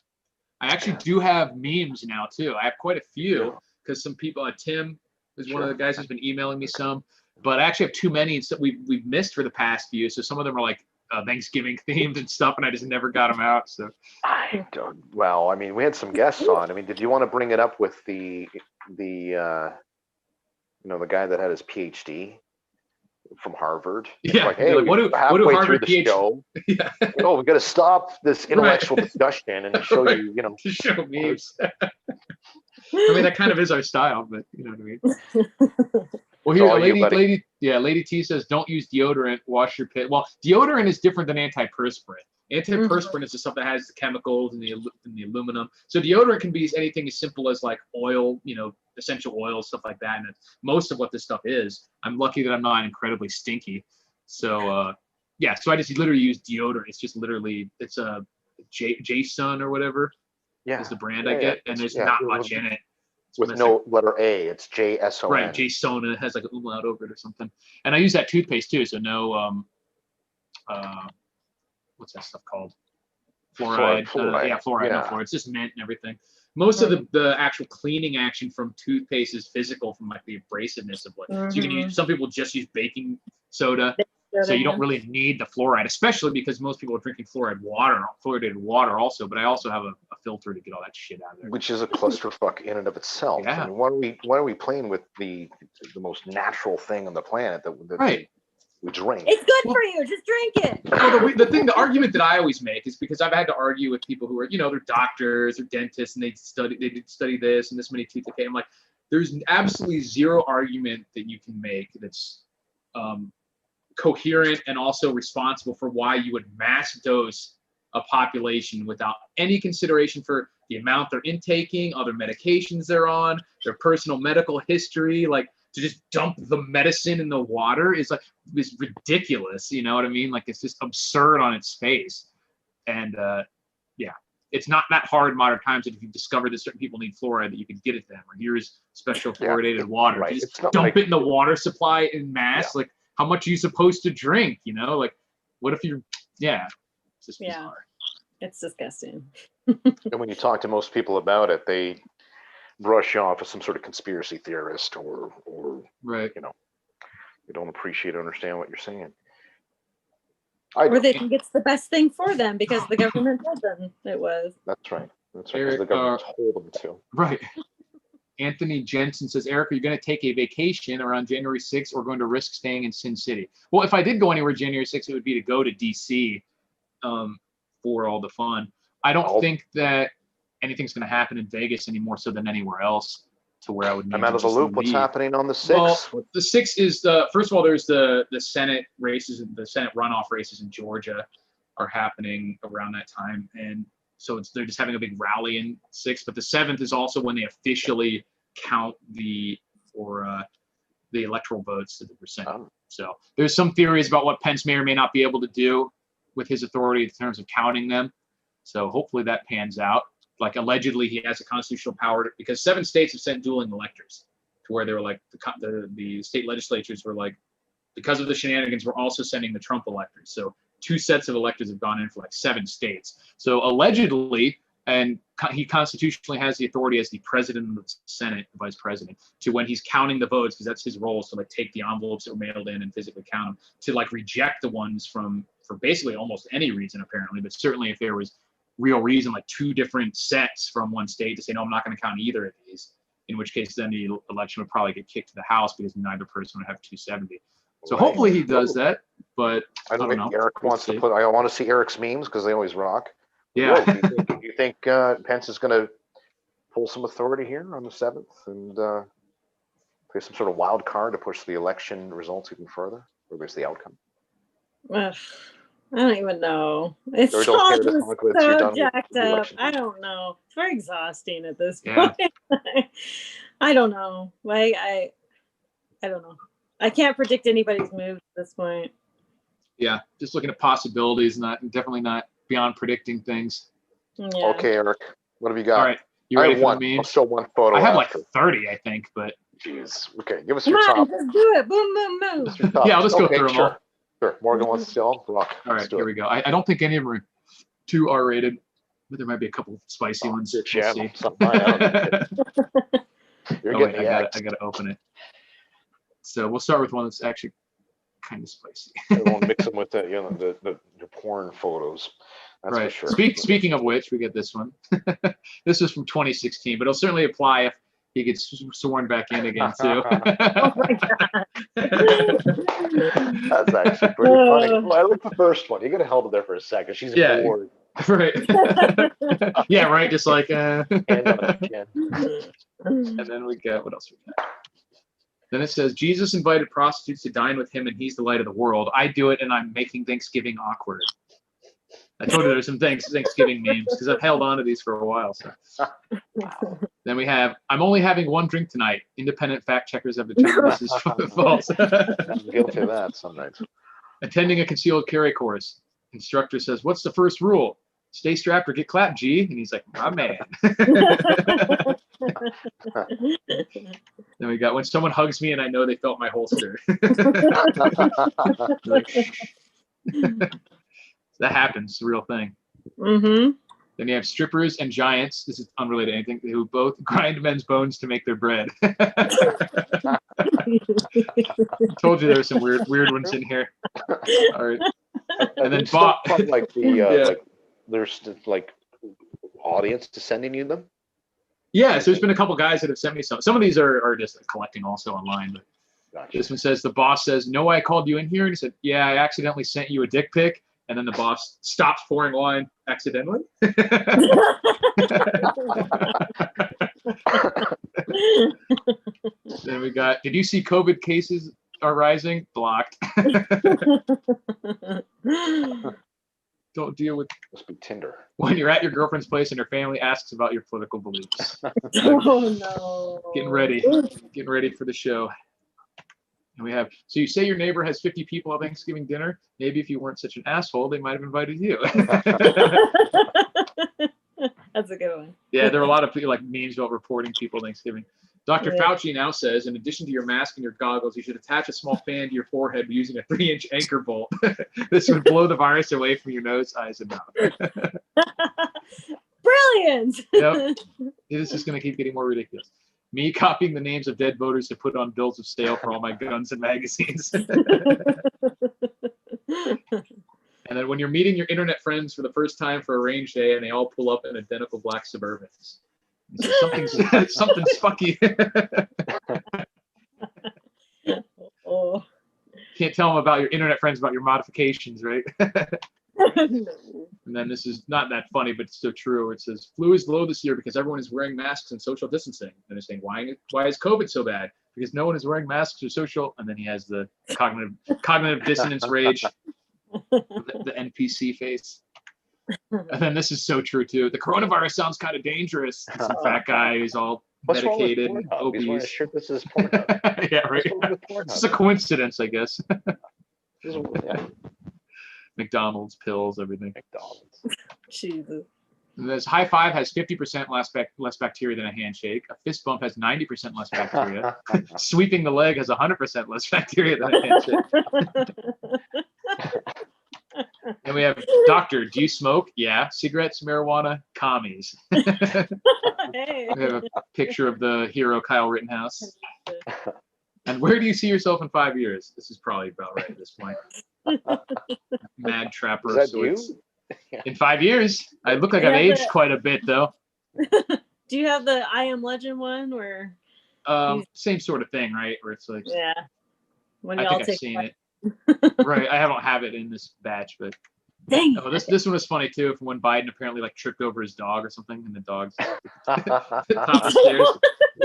I actually do have memes now too. I have quite a few because some people, Tim is one of the guys who's been emailing me some, but I actually have too many and so we've missed for the past few. So some of them are like Thanksgiving themed and stuff, and I just never got them out. So well, I mean, we had some guests on. I mean, did you want to bring it up with the guy that had his PhD from Harvard? Yeah. Like, hey, what do Harvard PhD? Show, we got to stop this intellectual discussion and show you, to show memes. I mean, that kind of is our style, but you know what I mean. Well, here, Lady T says, don't use deodorant. Wash your pit. Well, deodorant is different than antiperspirant. Antiperspirant is just stuff that has the chemicals and the aluminum. So deodorant can be anything as simple as like oil, essential oils, stuff like that. And most of what this stuff is. I'm lucky that I'm not incredibly stinky. So so I just literally use deodorant. It's just literally it's a J-Sun or whatever. Yeah, is the brand I get, and there's not much in it. With no letter A, it's J-S-O-N. Right, J-Sona has like an umlaut over it or something. And I use that toothpaste too, so no what's that stuff called? Fluoride. Fluoride. No fluoride. It's just mint and everything. Most of the actual cleaning action from toothpaste is physical, from like the abrasiveness of like. So you can use. Some people just use baking soda, so you don't really need the fluoride, especially because most people are drinking fluoridated water also. But I also have a filter to get all that shit out of there. Which is a clusterfuck in and of itself. Yeah. I mean, why are we playing with the most natural thing on the planet that we drink? It's good for you. Just drink it. Well, the argument that I always make is because I've had to argue with people who are, they're doctors or dentists and they did study this and this many teeth decay. I'm like, there's absolutely zero argument that you can make that's coherent and also responsible for why you would mass dose a population without any consideration for the amount they're intaking, other medications they're on, their personal medical history. Like, to just dump the medicine in the water is ridiculous. You know what I mean? Like, it's just absurd on its face. And it's not that hard in modern times that if you discover that certain people need fluoride that you can get it them, or here's special fluoridated water. Right. You just dump it in the water supply in mass. Like, how much are you supposed to drink? Like, what if you're it's just bizarre. It's disgusting. And when you talk to most people about it, they brush you off as some sort of conspiracy theorist or right. They don't appreciate or understand what you're saying. Or they think it's the best thing for them because the government told them it was. That's right. Eric, the government told them to. Right. Anthony Jensen says, Eric, are you going to take a vacation around January 6th or going to risk staying in Sin City? Well, if I did go anywhere January 6th, it would be to go to D.C. For all the fun. I don't think that anything's going to happen in Vegas any more so than anywhere else to where I would need I'm out of the loop. What's happening on the 6th? Well, the 6th is first of all, there's the Senate races, the Senate runoff races in Georgia are happening around that time. And so they're just having a big rally in 6th, but the 7th is also when they officially count the electoral votes to the percent. So there's some theories about what Pence may or may not be able to do with his authority in terms of counting them. So hopefully that pans out. like allegedly he has a constitutional power because 7 states have sent dueling electors to where they were like the state legislatures were like, because of the shenanigans, we're also sending the Trump electors. So 2 sets of electors have gone in for like 7 states. So allegedly, and he constitutionally has the authority as the president of the Senate, the vice president, to when he's counting the votes, because that's his role, is to like take the envelopes that were mailed in and physically count them, to like reject the ones for basically almost any reason apparently, but certainly if there was real reason, like 2 different sets from one state to say, no, I'm not going to count either of these, in which case then the election would probably get kicked to the House because neither person would have 270. So hopefully he does that, but I don't know. Eric wants to put. I want to see Eric's memes because they always rock. Yeah. Do you think Pence is going to pull some authority here on the 7th and play some sort of wild card to push the election results even further, or there's the outcome? Ugh, I don't even know. It's Or all don't care just to talk so done with jacked the up. election. I don't know. It's very exhausting at this Yeah. point. I don't know. Like I don't know. I can't predict anybody's moves at this point. Yeah, just looking at possibilities, definitely not beyond predicting things. Yeah. Okay, Eric, what have you got? All right, you ready for one. the I'll memes? show one photo. I have like after. 30, I think, but Jeez. Okay, give us Come your on, top. just do it. Boom, boom, boom. yeah, let's go through them all. Sure. Morgan wants to see all. Rock. All right, here we go. I don't think any of them are too R-rated, but there might be a couple of spicy ones. Your We'll channel. see. You're Oh, getting wait, the I gotta open it. So we'll start with one that's actually kind of spicy. I won't mix them with the porn photos. That's right. for sure. Speaking of which, we get this one. This is from 2016, but it'll certainly apply if he gets sworn back in again too. Oh my God. That's actually pretty funny. Well, I like the first one. You gotta hold it there for a second. She's bored. Right. Yeah, right. Just like Hand on the chin. and then we got what else we got? Then it says Jesus invited prostitutes to dine with him and he's the light of the world. I do it and I'm making Thanksgiving awkward. I told you there's some Thanksgiving memes because I've held on to these for a while. So. Then we have, I'm only having 1 drink tonight. Independent fact checkers have determined this is false. I'm guilty of that some nights. Attending a concealed carry course. Instructor says, what's the first rule? Stay strapped or get clapped, G. And he's like, my man. Then we got when someone hugs me and I know they felt my holster. That happens. It's a real thing. Mm-hmm. Then you have strippers and giants. This is unrelated to anything. Who both grind men's bones to make their bread. Told you there were some weird ones in here. All right. And then Bob. Like like there's like audience sending you them. Yeah, so there's been a couple guys that have sent me some. Some of these are just collecting also online. But Gotcha. This one says the boss says, "No, I called you in here," and he said, "Yeah, I accidentally sent you a dick pic." And then the boss stops pouring wine accidentally. Then we got, did you see COVID cases are rising? Blocked. Don't deal with. Must be Tinder. When you're at your girlfriend's place and her family asks about your political beliefs. Oh no. Getting ready for the show. And we have, so you say your neighbor has 50 people at Thanksgiving dinner. Maybe if you weren't such an asshole, they might have invited you. That's a good one. Yeah, there are a lot of people like memes about reporting people Thanksgiving. Dr. Fauci now says, in addition to your mask and your goggles, you should attach a small fan to your forehead using a 3-inch anchor bolt. This would blow the virus away from your nose, eyes, and mouth. Brilliant. Yep. This is going to keep getting more ridiculous. Me copying the names of dead voters to put on bills of sale for all my guns and magazines. And then when you're meeting your internet friends for the first time for a range day and they all pull up in identical black Suburbans. So something's fucky. Oh. Can't tell them about your internet friends about your modifications, right? And then this is not that funny, but it's so true. It says flu is low this year because everyone is wearing masks and social distancing. And they're saying, why is COVID so bad? Because no one is wearing masks or social. And then he has the cognitive dissonance rage, the NPC face. And then this is so true too. The coronavirus sounds kind of dangerous. It's a fat guy who's all medicated and obese. He's wearing a shirt that says Pornhub. Yeah, right. It's a coincidence, I guess. Yeah. McDonald's, pills, everything. McDonald's. Jesus. This high five has 50% less bacteria than a handshake. A fist bump has 90% less bacteria. Sweeping the leg has 100% less bacteria than a handshake. And we have, doctor, do you smoke? Yeah. Cigarettes, marijuana, commies. Hey. We have a picture of the hero Kyle Rittenhouse. And where do you see yourself in 5 years? This is probably about right at this point. Mad trapper Is of that sorts. you? In 5 years, I look like I've aged quite a bit, though. Do you have the I Am Legend one, or? Same sort of thing, right? Where it's like, Yeah. When I y'all think I've take seen it. Right, I don't have it in this batch, but Dang. oh, this one was funny too. From when Biden apparently like tripped over his dog or something, and the dog's at the top of the stairs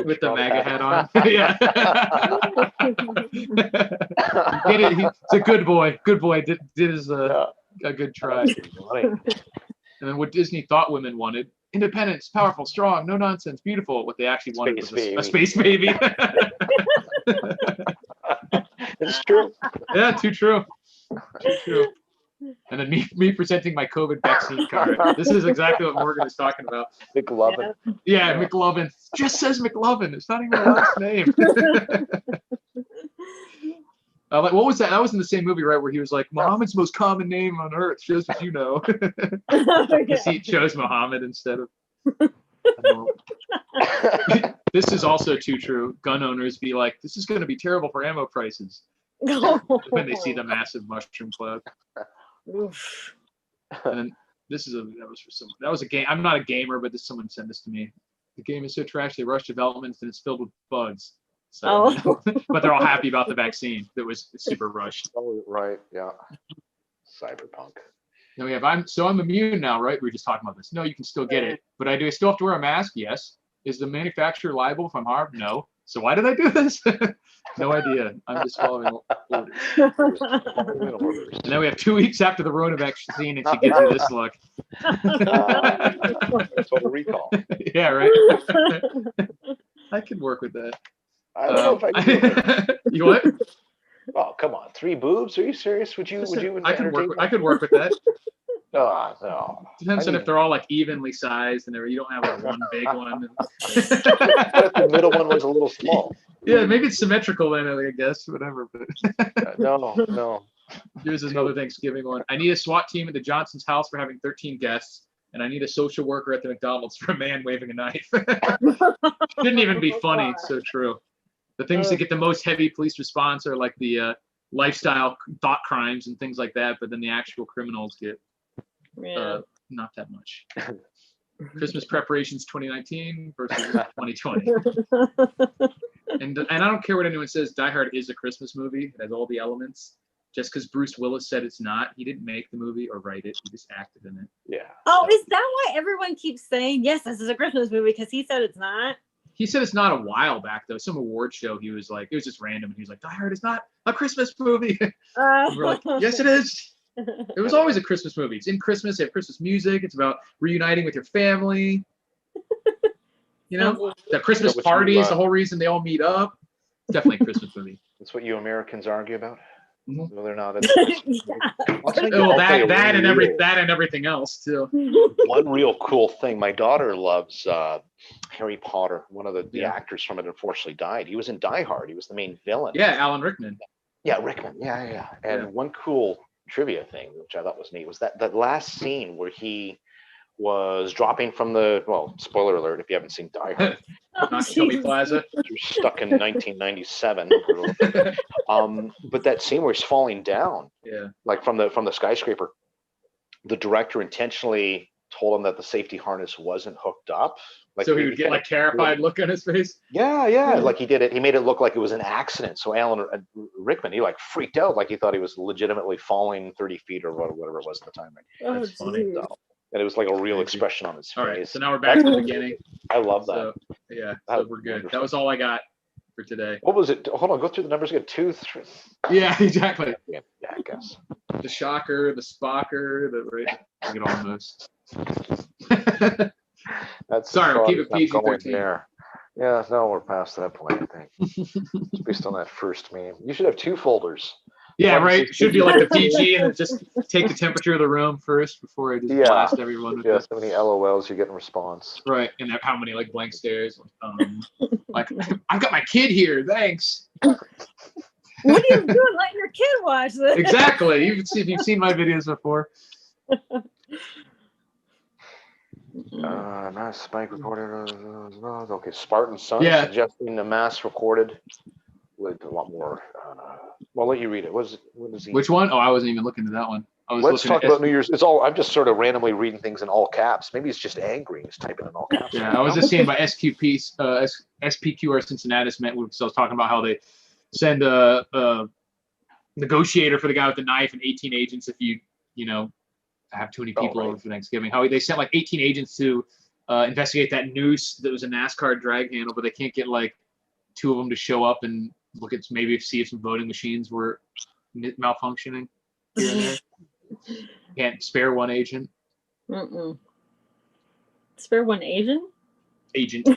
with the MAGA hat on. Yeah. Get it? He's a good boy. Good boy. Did his a good try. And then what Disney thought women wanted: independence, powerful, strong, no nonsense, beautiful. What they actually wanted was a space baby. It's true. Yeah, too true. Too true. And then me presenting my COVID vaccine card. This is exactly what Morgan is talking about. McLovin. Yeah, McLovin. Just says McLovin. It's not even a last name. Like, what was that? That was in the same movie, right? Where he was like, Muhammad's most common name on earth. Shows what you know. Because he chose Muhammad instead of. This is also too true. Gun owners be like, this is going to be terrible for ammo prices. When they see the massive mushroom cloud. Oof. And then that was for someone. That was a game. I'm not a gamer, but someone sent this to me. The game is so trash they rush developments and it's filled with bugs. So, but they're all happy about the vaccine that was super rushed. Oh, right. Yeah. Cyberpunk. Then we have I'm immune now, right? We were just talking about this. No, you can still get it, but I still have to wear a mask. Yes. Is the manufacturer liable if I'm harmed? No. So why did I do this? No idea. I'm just following orders. And then we have 2 weeks after the Rona vaccine, and she gives you this look. Total recall. Yeah, right. I could work with that. I don't know if I can do it. You what? Oh, come on. 3 boobs? Are you serious? Would you I could work with that. Oh, no. Depends on if they're all like evenly sized and you don't have like one big one. What if the middle one was a little small? Yeah, maybe it's symmetrical then, I guess, whatever. But no. Here's another Thanksgiving one. I need a SWAT team at the Johnson's house for having 13 guests, and I need a social worker at the McDonald's for a man waving a knife. Shouldn't even be funny. It's so true. The things that get the most heavy police response are like the lifestyle thought crimes and things like that, but then the actual criminals get not that much. Christmas preparations 2019 versus 2020. And I don't care what anyone says, Die Hard is a Christmas movie. It has all the elements. Just because Bruce Willis said it's not, he didn't make the movie or write it. He just acted in it. Yeah. Oh, is that why everyone keeps saying, yes, this is a Christmas movie? Because he said it's not? He said it's not a while back, though. Some award show, he was like, it was just random. And he was like, Die Hard is not a Christmas movie. And we're like, yes, it is. It was always a Christmas movie. It's in Christmas. They have Christmas music. It's about reuniting with your family. You know, the Christmas party is the whole reason they all meet up. It's definitely a Christmas movie. That's what you Americans argue about. Mm-hmm. Whether or not it's that and everything else too. One real cool thing. My daughter loves Harry Potter. One of the actors from it unfortunately died. He was in Die Hard. He was the main villain. Yeah, Alan Rickman. Yeah, Rickman. Yeah. And one cool trivia thing, which I thought was neat, was that last scene where he was dropping from the, well, spoiler alert if you haven't seen Die Hard. Nakatomi Plaza. You're stuck in 1997. But that scene where he's falling down, like from the skyscraper, the director intentionally told him that the safety harness wasn't hooked up. Like, so he would get like terrified look on his face. Yeah. Like he made it look like it was an accident. So Alan Rickman, he like freaked out, like he thought he was legitimately falling 30 feet or whatever it was at the time. Right? That's funny. So, and it was like a real expression on his face. All right, so now we're back to the beginning. I love that. So we're good. That was all I got for today. What was it? Hold on, go through the numbers again. 2, 3. Yeah, exactly. Yeah, I guess. The shocker, the spocker, I get all those. Sorry, we'll keep it PG-13. There. Yeah, no, we're past that point, I think. It's based on that first meme. You should have 2 folders. Yeah, right. It should be like the PG and just take the temperature of the room first before I just blast everyone with so many LOLs you get in response. Right, and how many like blank stares? Like I've got my kid here. Thanks. What are you doing letting your kid watch this? Exactly. You've seen my videos before. Nice Spike recorded. Okay, Spartan Sun suggesting the mass recorded with a lot more. Well, I'll let you read it. What is he? Which one? Oh, I wasn't even looking at that one. Let's talk about New Year's. It's all. I'm just sort of randomly reading things in all caps. Maybe it's just angry. He's typing in all caps. Yeah, I was just seeing by SPQR Cincinnati met. So I was talking about how they send a negotiator for the guy with the knife and 18 agents if you have too many people over for Thanksgiving. How they sent like 18 agents to investigate that noose that was a NASCAR drag handle, but they can't get like 2 of them to show up and look at see if some voting machines were malfunctioning here and there. Can't spare one agent. Spare one agent? Agent.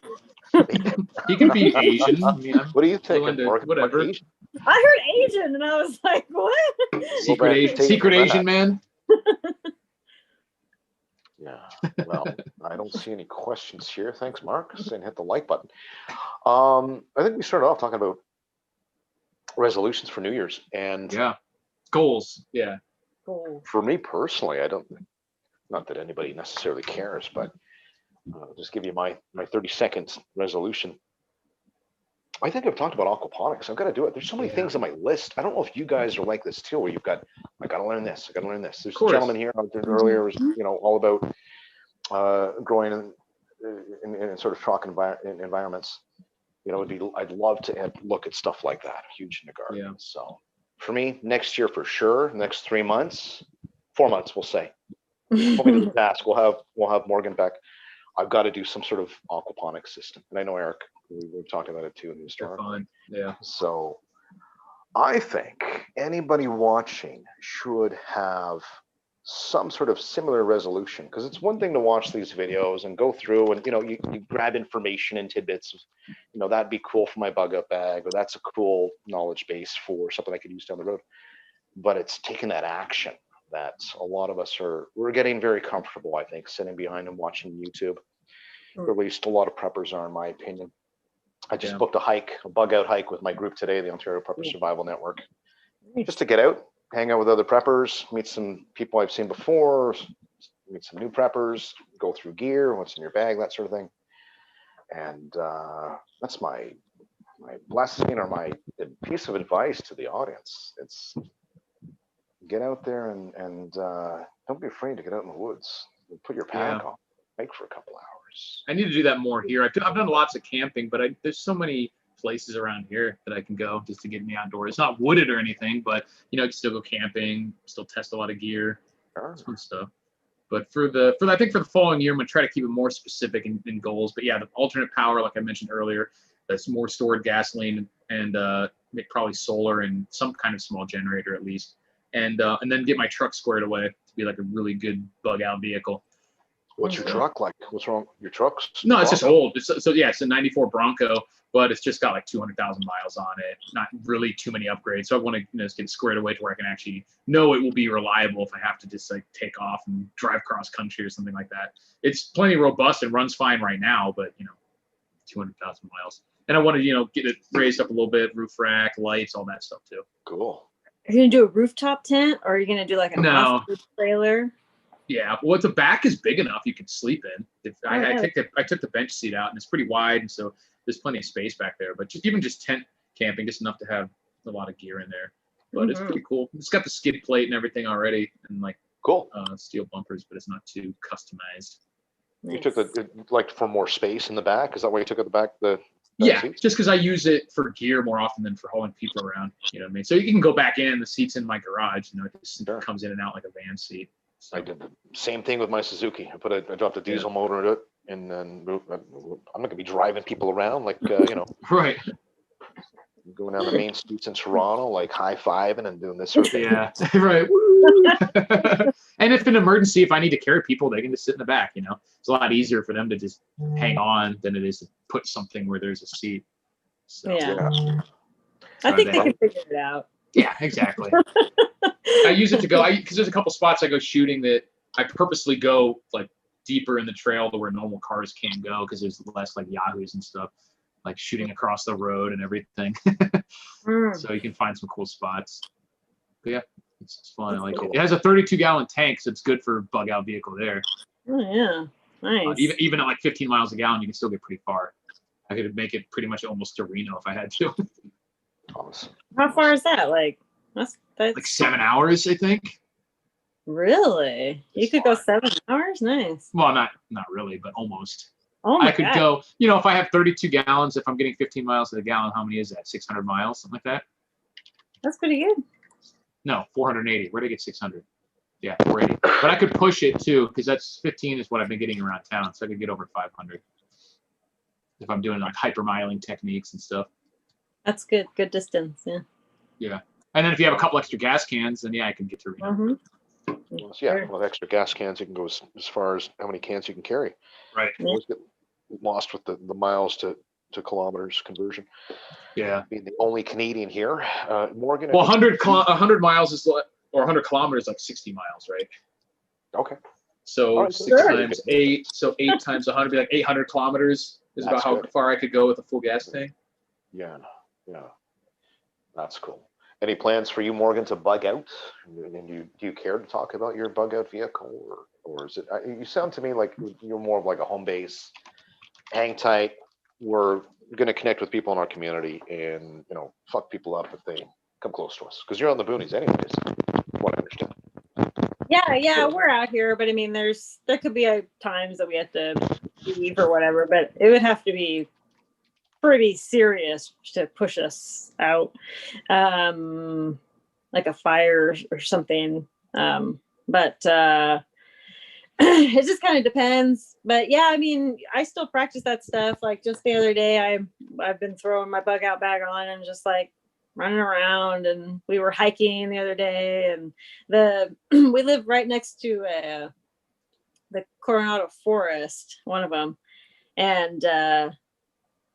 He can be Asian. What do you think? Whatever. I heard Asian and I was like, what? Secret Asian man? Yeah. Well, I don't see any questions here. Thanks, Mark. Saying hit the like button. I think we started off talking about resolutions for New Year's and goals. Yeah. For me personally, I don't. Not that anybody necessarily cares, but I'll just give you my 30-second resolution. I think I've talked about aquaponics. I've got to do it. There's so many things on my list. I don't know if you guys are like this too, where you've got, I got to learn this. I got to learn this. There's a gentleman here out there earlier was, all about growing in sort of chalk environments. I'd love to look at stuff like that. Huge in the garden. Yeah. So for me, next year for sure. Next 3 months, 4 months, we'll say. Put me to the task. We'll have Morgan back. I've got to do some sort of aquaponics system, and I know Eric. We've talked about it too in the historical. Yeah. So I think anybody watching should have some sort of similar resolution, because it's one thing to watch these videos and go through and you grab information and tidbits of, that'd be cool for my bug out bag, or that's a cool knowledge base for something I could use down the road. But it's taking that action that a lot of us we're getting very comfortable, I think, sitting behind and watching YouTube. Or at least a lot of preppers are, in my opinion. I just booked a bug out hike with my group today, the Ontario Prepper Survival Network, just to get out, hang out with other preppers, meet some people I've seen before, meet some new preppers, go through gear, what's in your bag, that sort of thing. And that's my blessing or my piece of advice to the audience. It's get out there and don't be afraid to get out in the woods. Put your pack on, hike for a couple hours. I need to do that more here. I've done lots of camping, but there's so many places around here that I can go just to get me outdoors. It's not wooded or anything, but I can still go camping, still test a lot of gear, fun stuff. But I think for the following year, I'm gonna try to keep it more specific in goals. But yeah, the alternate power, like I mentioned earlier, that's more stored gasoline and probably solar and some kind of small generator at least, and then get my truck squared away to be like a really good bug out vehicle. What's your truck like? What's wrong? Your truck's No, it's just old. It's a 94 Bronco, but it's just got like 200,000 miles on it. Not really too many upgrades. So I want to just get squared away to where I can actually know it will be reliable if I have to just like take off and drive cross country or something like that. It's plenty robust and runs fine right now, but 200,000 miles. And I want to get it raised up a little bit, roof rack, lights, all that stuff too. Cool. Are you gonna do a rooftop tent, or are you gonna do like an off-road trailer? Yeah, well, the back is big enough you can sleep in. I took the bench seat out, and it's pretty wide, and so there's plenty of space back there. But just tent camping, just enough to have a lot of gear in there. But it's pretty cool. It's got the skid plate and everything already, and like cool steel bumpers, but it's not too customized. Nice. You took for more space in the back. Is that why you took at the back? Just because I use it for gear more often than for hauling people around. You know what I mean? So you can go back in. The seat's in my garage. It just comes in and out like a van seat. So. I did the same thing with my Suzuki. I dropped a diesel motor into it, and then I'm not gonna be driving people around like right. Going down the main streets in Toronto, like high-fiving and doing this sort of thing. Yeah, right. And if an emergency, if I need to carry people, they can just sit in the back. It's a lot easier for them to just hang on than it is to put something where there's a seat. So, I think they can figure it out. Yeah, exactly. I use it to go, because there's a couple spots I go shooting that I purposely go like deeper in the trail to where normal cars can't go because there's less like yahoos and stuff, like shooting across the road and everything. So you can find some cool spots. But yeah, it's fun. I like it. It has a 32-gallon tank, so it's good for bug out vehicle there. Oh yeah, nice. Even at like 15 miles a gallon, you can still get pretty far. I could make it pretty much almost to Reno if I had to. How far is that? Like that's like 7 hours, I think. Really? You could go 7 hours? Nice. Well, not really, but almost. Oh my I could God. go, if I have 32 gallons, if I'm getting 15 miles to the gallon, how many is that? 600 miles, something like that? That's pretty good. No, 480. Where'd I get 600? Yeah, 480. But I could push it too, because that's 15 is what I've been getting around town, so I could get over 500 if I'm doing like hypermiling techniques and stuff. That's good. Good distance. Yeah. Yeah. And then if you have a couple extra gas cans, then yeah, I can get to Reno. Mm-hmm. Well, yeah, with extra gas cans, you can go as far as how many cans you can carry. Right. You always get lost with the miles to kilometers conversion. Yeah. Being the only Canadian here, Morgan. Well, 100 miles is or 100 kilometers is like 60 miles, right? Okay. So right, 6 sure. times 8, so 8 times 100 be like 800 kilometers is That's about how good. far I could go with a full gas tank. Yeah. That's cool. Any plans for you, Morgan, to bug out? And do you care to talk about your bug out vehicle, or is it? You sound to me like you're more of like a home base, hang tight. We're going to connect with people in our community, and fuck people up if they come close to us, because you're on the boonies anyways. What I understand. Yeah, we're out here, but I mean, there could be times that we have to leave or whatever, but it would have to be pretty serious to push us out, like a fire or something. But it just kind of depends. But yeah, I mean, I still practice that stuff. Like just the other day, I've been throwing my bug out bag on and just like running around. And we were hiking the other day, and we live right next to the Coronado Forest, one of them, and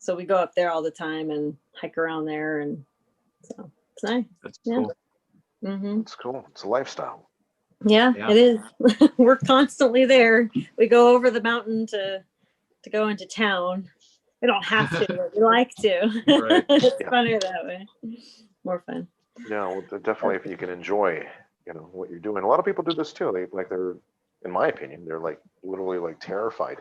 so we go up there all the time and hike around there, and so it's nice. That's cool. Mm-hmm. It's cool. It's a lifestyle. Yeah, it is. We're constantly there. We go over the mountain to go into town. We don't have to, but we like to. Right. It's funnier that way. More fun. Yeah, well, definitely if you can enjoy, what you're doing. A lot of people do this too. They're, in my opinion, they're like literally like terrified.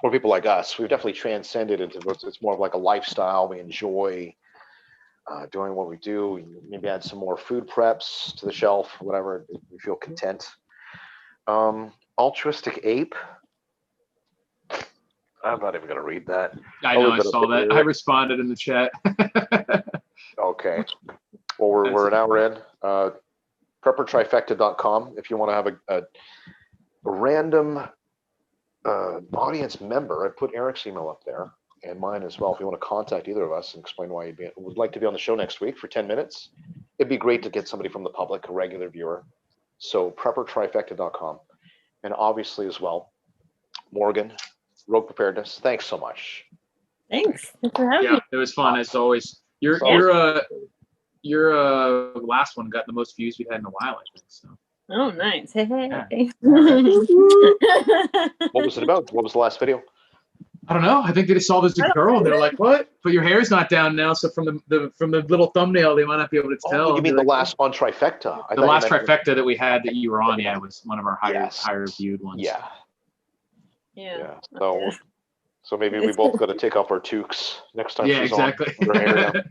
Or people like us, we've definitely transcended into it's more of like a lifestyle. We enjoy doing what we do. We maybe add some more food preps to the shelf, whatever. We feel content. Altruistic ape. I'm not even going to read that. I know, I saw that. I responded in the chat. Okay. Well, we're an hour in. PrepperTrifecta.com. If you want to have a random audience member, I put Eric's email up there and mine as well. If you want to contact either of us and explain why you would like to be on the show next week for 10 minutes, it'd be great to get somebody from the public, a regular viewer. So PrepperTrifecta.com. And obviously as well, Morgan, Rogue Preparedness. Thanks so much. Thanks for having me. It was fun as always. Your last one got the most views we've had in a while, I think. So. Oh, nice. Hey. Yeah. What was it about? What was the last video? I don't know. I think they just saw this girl and they're like, "What?" But your hair's not down now, so from the little thumbnail, they might not be able to tell. Oh, you mean the last on Trifecta? The last Trifecta that we had that you were on, yeah, was one of our higher viewed ones. Yeah. So maybe we both got to take off our toques next time. Yeah, she's exactly. On.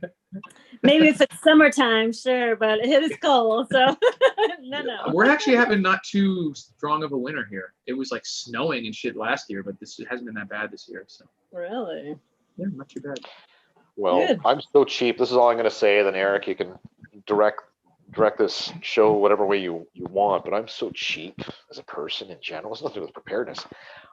Maybe if it's summertime, sure, but it is cold, so no. We're actually having not too strong of a winter here. It was like snowing and shit last year, but it hasn't been that bad this year. So really, yeah, not too bad. Well, good. I'm so cheap. This is all I'm going to say. Then Eric, you can direct this show whatever way you want. But I'm so cheap as a person in general. It's nothing to do with preparedness.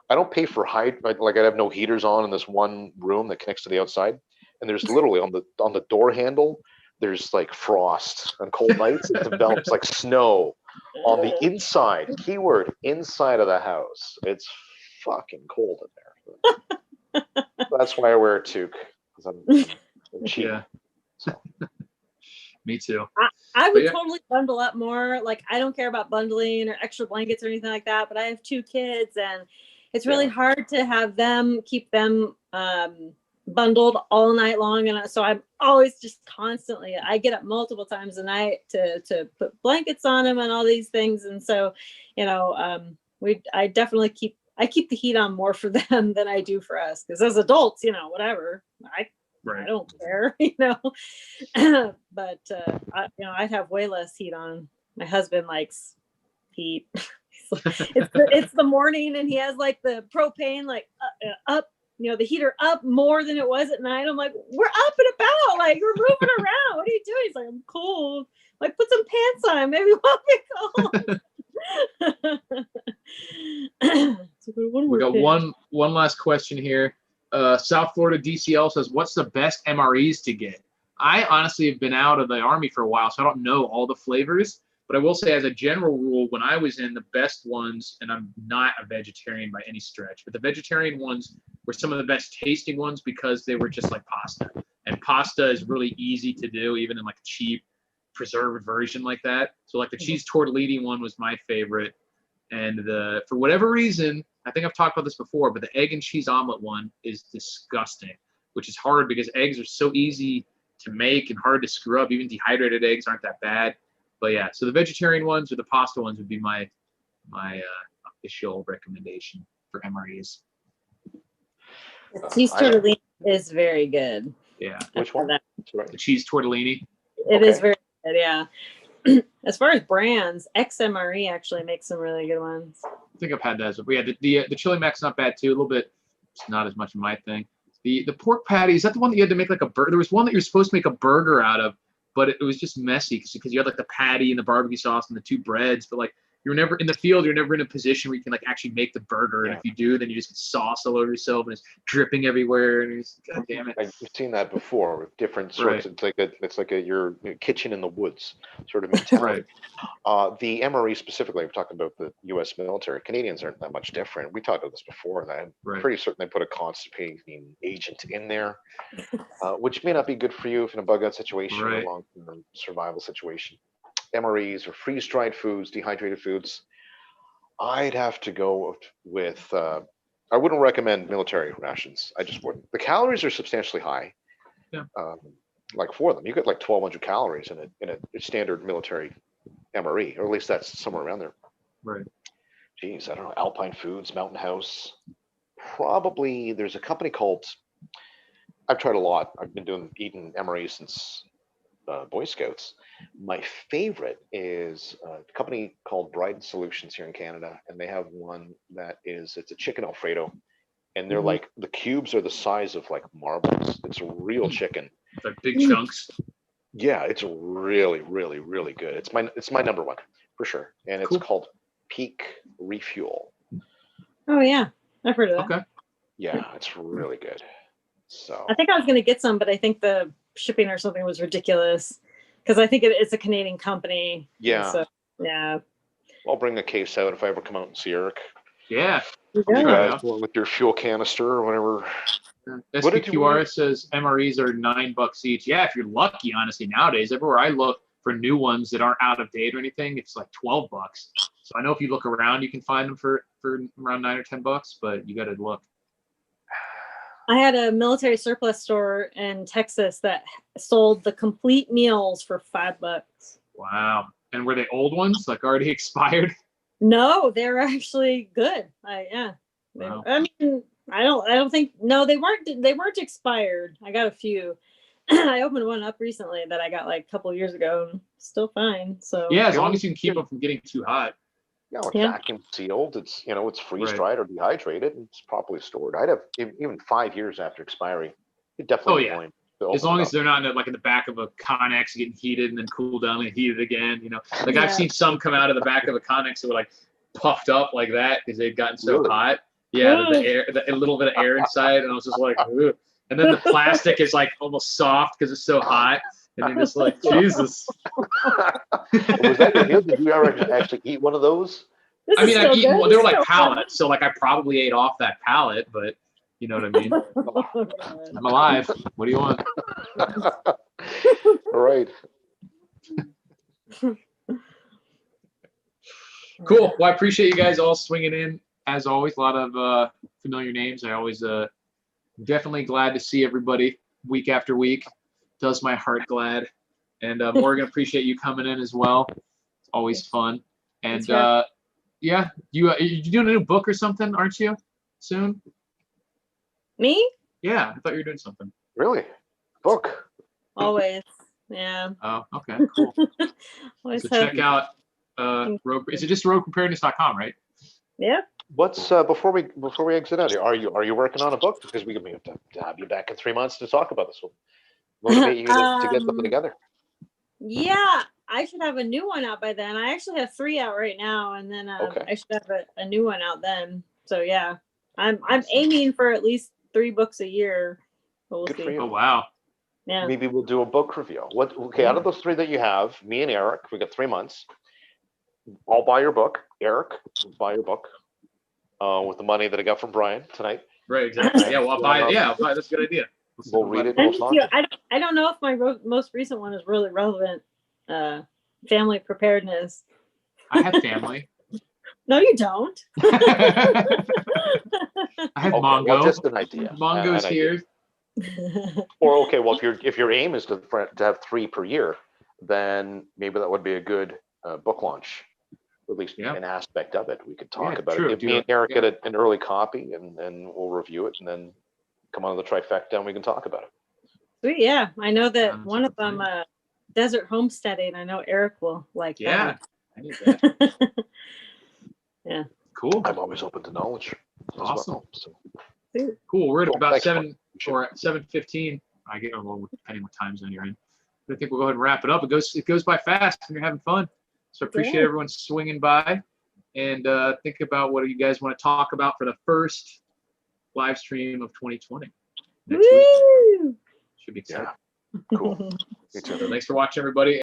I don't pay for like I have no heaters on in this one room that connects to the outside. And there's literally on the door handle, there's like frost on cold nights. It develops like snow on the inside. Keyword inside of the house. It's fucking cold in there. That's why I wear a toque, because I'm cheap. Yeah. So. Me too. I would totally bundle up more. Like, I don't care about bundling or extra blankets or anything like that, but I have 2 kids, and it's really hard to have them, keep them bundled all night long. And so I'm always just constantly, I get up multiple times a night to put blankets on them and all these things. And so, I definitely keep the heat on more for them than I do for us. Because as adults, whatever, I don't care, but I'd have way less heat on. My husband likes heat. it's the morning, and he has like the propane up, the heater up more than it was at night. I'm like, we're up and about, like we're moving around. What are you doing? He's like, I'm cold. Like, put some pants on, maybe won't be cold. We got one last question here. South Florida DCL says, what's the best MREs to get? I honestly have been out of the Army for a while, so I don't know all the flavors. But I will say, as a general rule, when I was in, the best ones, and I'm not a vegetarian by any stretch, but the vegetarian ones were some of the best tasting ones because they were just like pasta. And pasta is really easy to do, even in like a cheap preserved version like that. So like the cheese tortellini one was my favorite. And for whatever reason, I think I've talked about this before, but the egg and cheese omelet one is disgusting, which is hard because eggs are so easy to make and hard to screw up. Even dehydrated eggs aren't that bad. But yeah, so the vegetarian ones or the pasta ones would be my official recommendation for MREs. The cheese tortellini is very good. Yeah. Which one? The cheese tortellini. It is very good, yeah. As far as brands, XMRE actually makes some really good ones. I think I've had that. But yeah, the chili mac's not bad too. A little bit, it's not as much of my thing. The pork patty, is that the one that you had to make like a burger? There was one that you're supposed to make a burger out of, but it was just messy because you had like the patty and the barbecue sauce and the 2 breads, but like you're never in the field, you're never in a position where you can like actually make the burger. And if you do, then you just get sauce all over yourself and it's dripping everywhere. And it's, God damn it. I've seen that before with different sorts. It's like your kitchen in the woods sort of mentality. The MRE specifically, we're talking about the U.S. military. Canadians aren't that much different. We talked about this before, and I'm pretty certain they put a constipating agent in there, which may not be good for you if in a bug out situation or a long-term survival situation. MREs or freeze-dried foods, dehydrated foods. I'd have to go with, I wouldn't recommend military rations. I just wouldn't. The calories are substantially high. Yeah. Like for them, you get like 1,200 calories in a standard military MRE, or at least that's somewhere around there. Right. Geez, I don't know. Alpine Foods, Mountain House. Probably there's a company called, I've tried a lot. I've been eating MRE since Boy Scouts. My favorite is a company called Bryden Solutions here in Canada, and they have one it's a chicken Alfredo, and they're like, the cubes are the size of like marbles. It's real chicken. Like big chunks. Yeah, it's really, really, really good. It's my number one for sure, and it's called Peak Refuel. Oh yeah, I've heard of that. Okay. Yeah, it's really good. So I think I was going to get some, but I think the shipping or something was ridiculous because I think it's a Canadian company. Yeah. So, yeah. I'll bring a case out if I ever come out and see Eric. Yeah. You guys with your fuel canister or whatever. SPQR says MREs are $9 each. Yeah, if you're lucky, honestly, nowadays, everywhere I look for new ones that aren't out of date or anything, it's like $12. So I know if you look around, you can find them for around $9 or $10, but you got to look. I had a military surplus store in Texas that sold the complete meals for $5. Wow. And were they old ones, like already expired? No, they were actually good. Wow. I mean, I don't think, no, they weren't expired. I got a few. I opened one up recently that I got like a couple of years ago and still fine. So yeah, as long as you can keep them from getting too hot. Yeah, it's vacuum sealed. It's it's freeze dried or dehydrated. And it's properly stored. I'd have even 5 years after expiry. It definitely. As long as they're not in the back of a Connex getting heated and then cool down and heated again. Like I've seen some come out of the back of a Connex that were like puffed up like that because they'd gotten so hot. Yeah, a little bit of air inside, and I was just like, ugh. And then the plastic is like almost soft because it's so hot. And you're just like, Jesus. Was that your deal? Did you ever actually eat one of those? I mean, I've eaten one. They were like pallets, so like I probably ate off that pallet, but you know what I mean? I'm alive. What do you want? All right. Cool. Well, I appreciate you guys all swinging in. As always, a lot of familiar names. I always definitely glad to see everybody week after week. Does my heart glad. And Morgan, appreciate you coming in as well. It's always fun. And yeah, you're doing a new book or something, aren't you? Soon? Me? Yeah, I thought you were doing something. Really? Book? Always. Yeah. Oh, okay, cool. So check out road. Is it just roadpreparedness.com, right? Yeah. What's before we exit out here? Are you working on a book? Because we have to have you back in 3 months to talk about this. We'll motivate you to get something together. Yeah, I should have a new one out by then. I actually have 3 out right now, and then I should have a new one out then. So yeah, I'm aiming for at least 3 books a year. We'll Good see. for you. Oh wow. Yeah. Maybe we'll do a book review. Out of those 3 that you have, me and Eric, we got 3 months. I'll buy your book. Eric, buy your book with the money that I got from Brian tonight. Right, exactly. Yeah, well, I'll buy it. Yeah, I'll buy it. That's a good idea. We'll read it. Thank you. I don't know if my most recent one is really relevant. Family preparedness. I have family. No, you don't. I have Mongo. Well, just an idea. Mongo's here. Or well, if your aim is to have 3 per year, then maybe that would be a good book launch. At least an aspect of it. We could talk about it. If me and Eric get an early copy, and we'll review it, and then come on to the Trifecta, and we can talk about it. Sweet, yeah. I know that one of them, desert homesteading. I know Eric will like that. Yeah, I need that. Yeah. Cool. I'm always open to knowledge. Awesome. Well, so. Cool. We're at about Thanks, 7 or 7:15. I get depending what time zone you're in. But I think we'll go ahead and wrap it up. It goes by fast when you're having fun. So I appreciate everyone swinging by, and think about what you guys want to talk about for the first live stream of 2020 next week. Should be exciting. Yeah. Cool. So thanks for watching, everybody.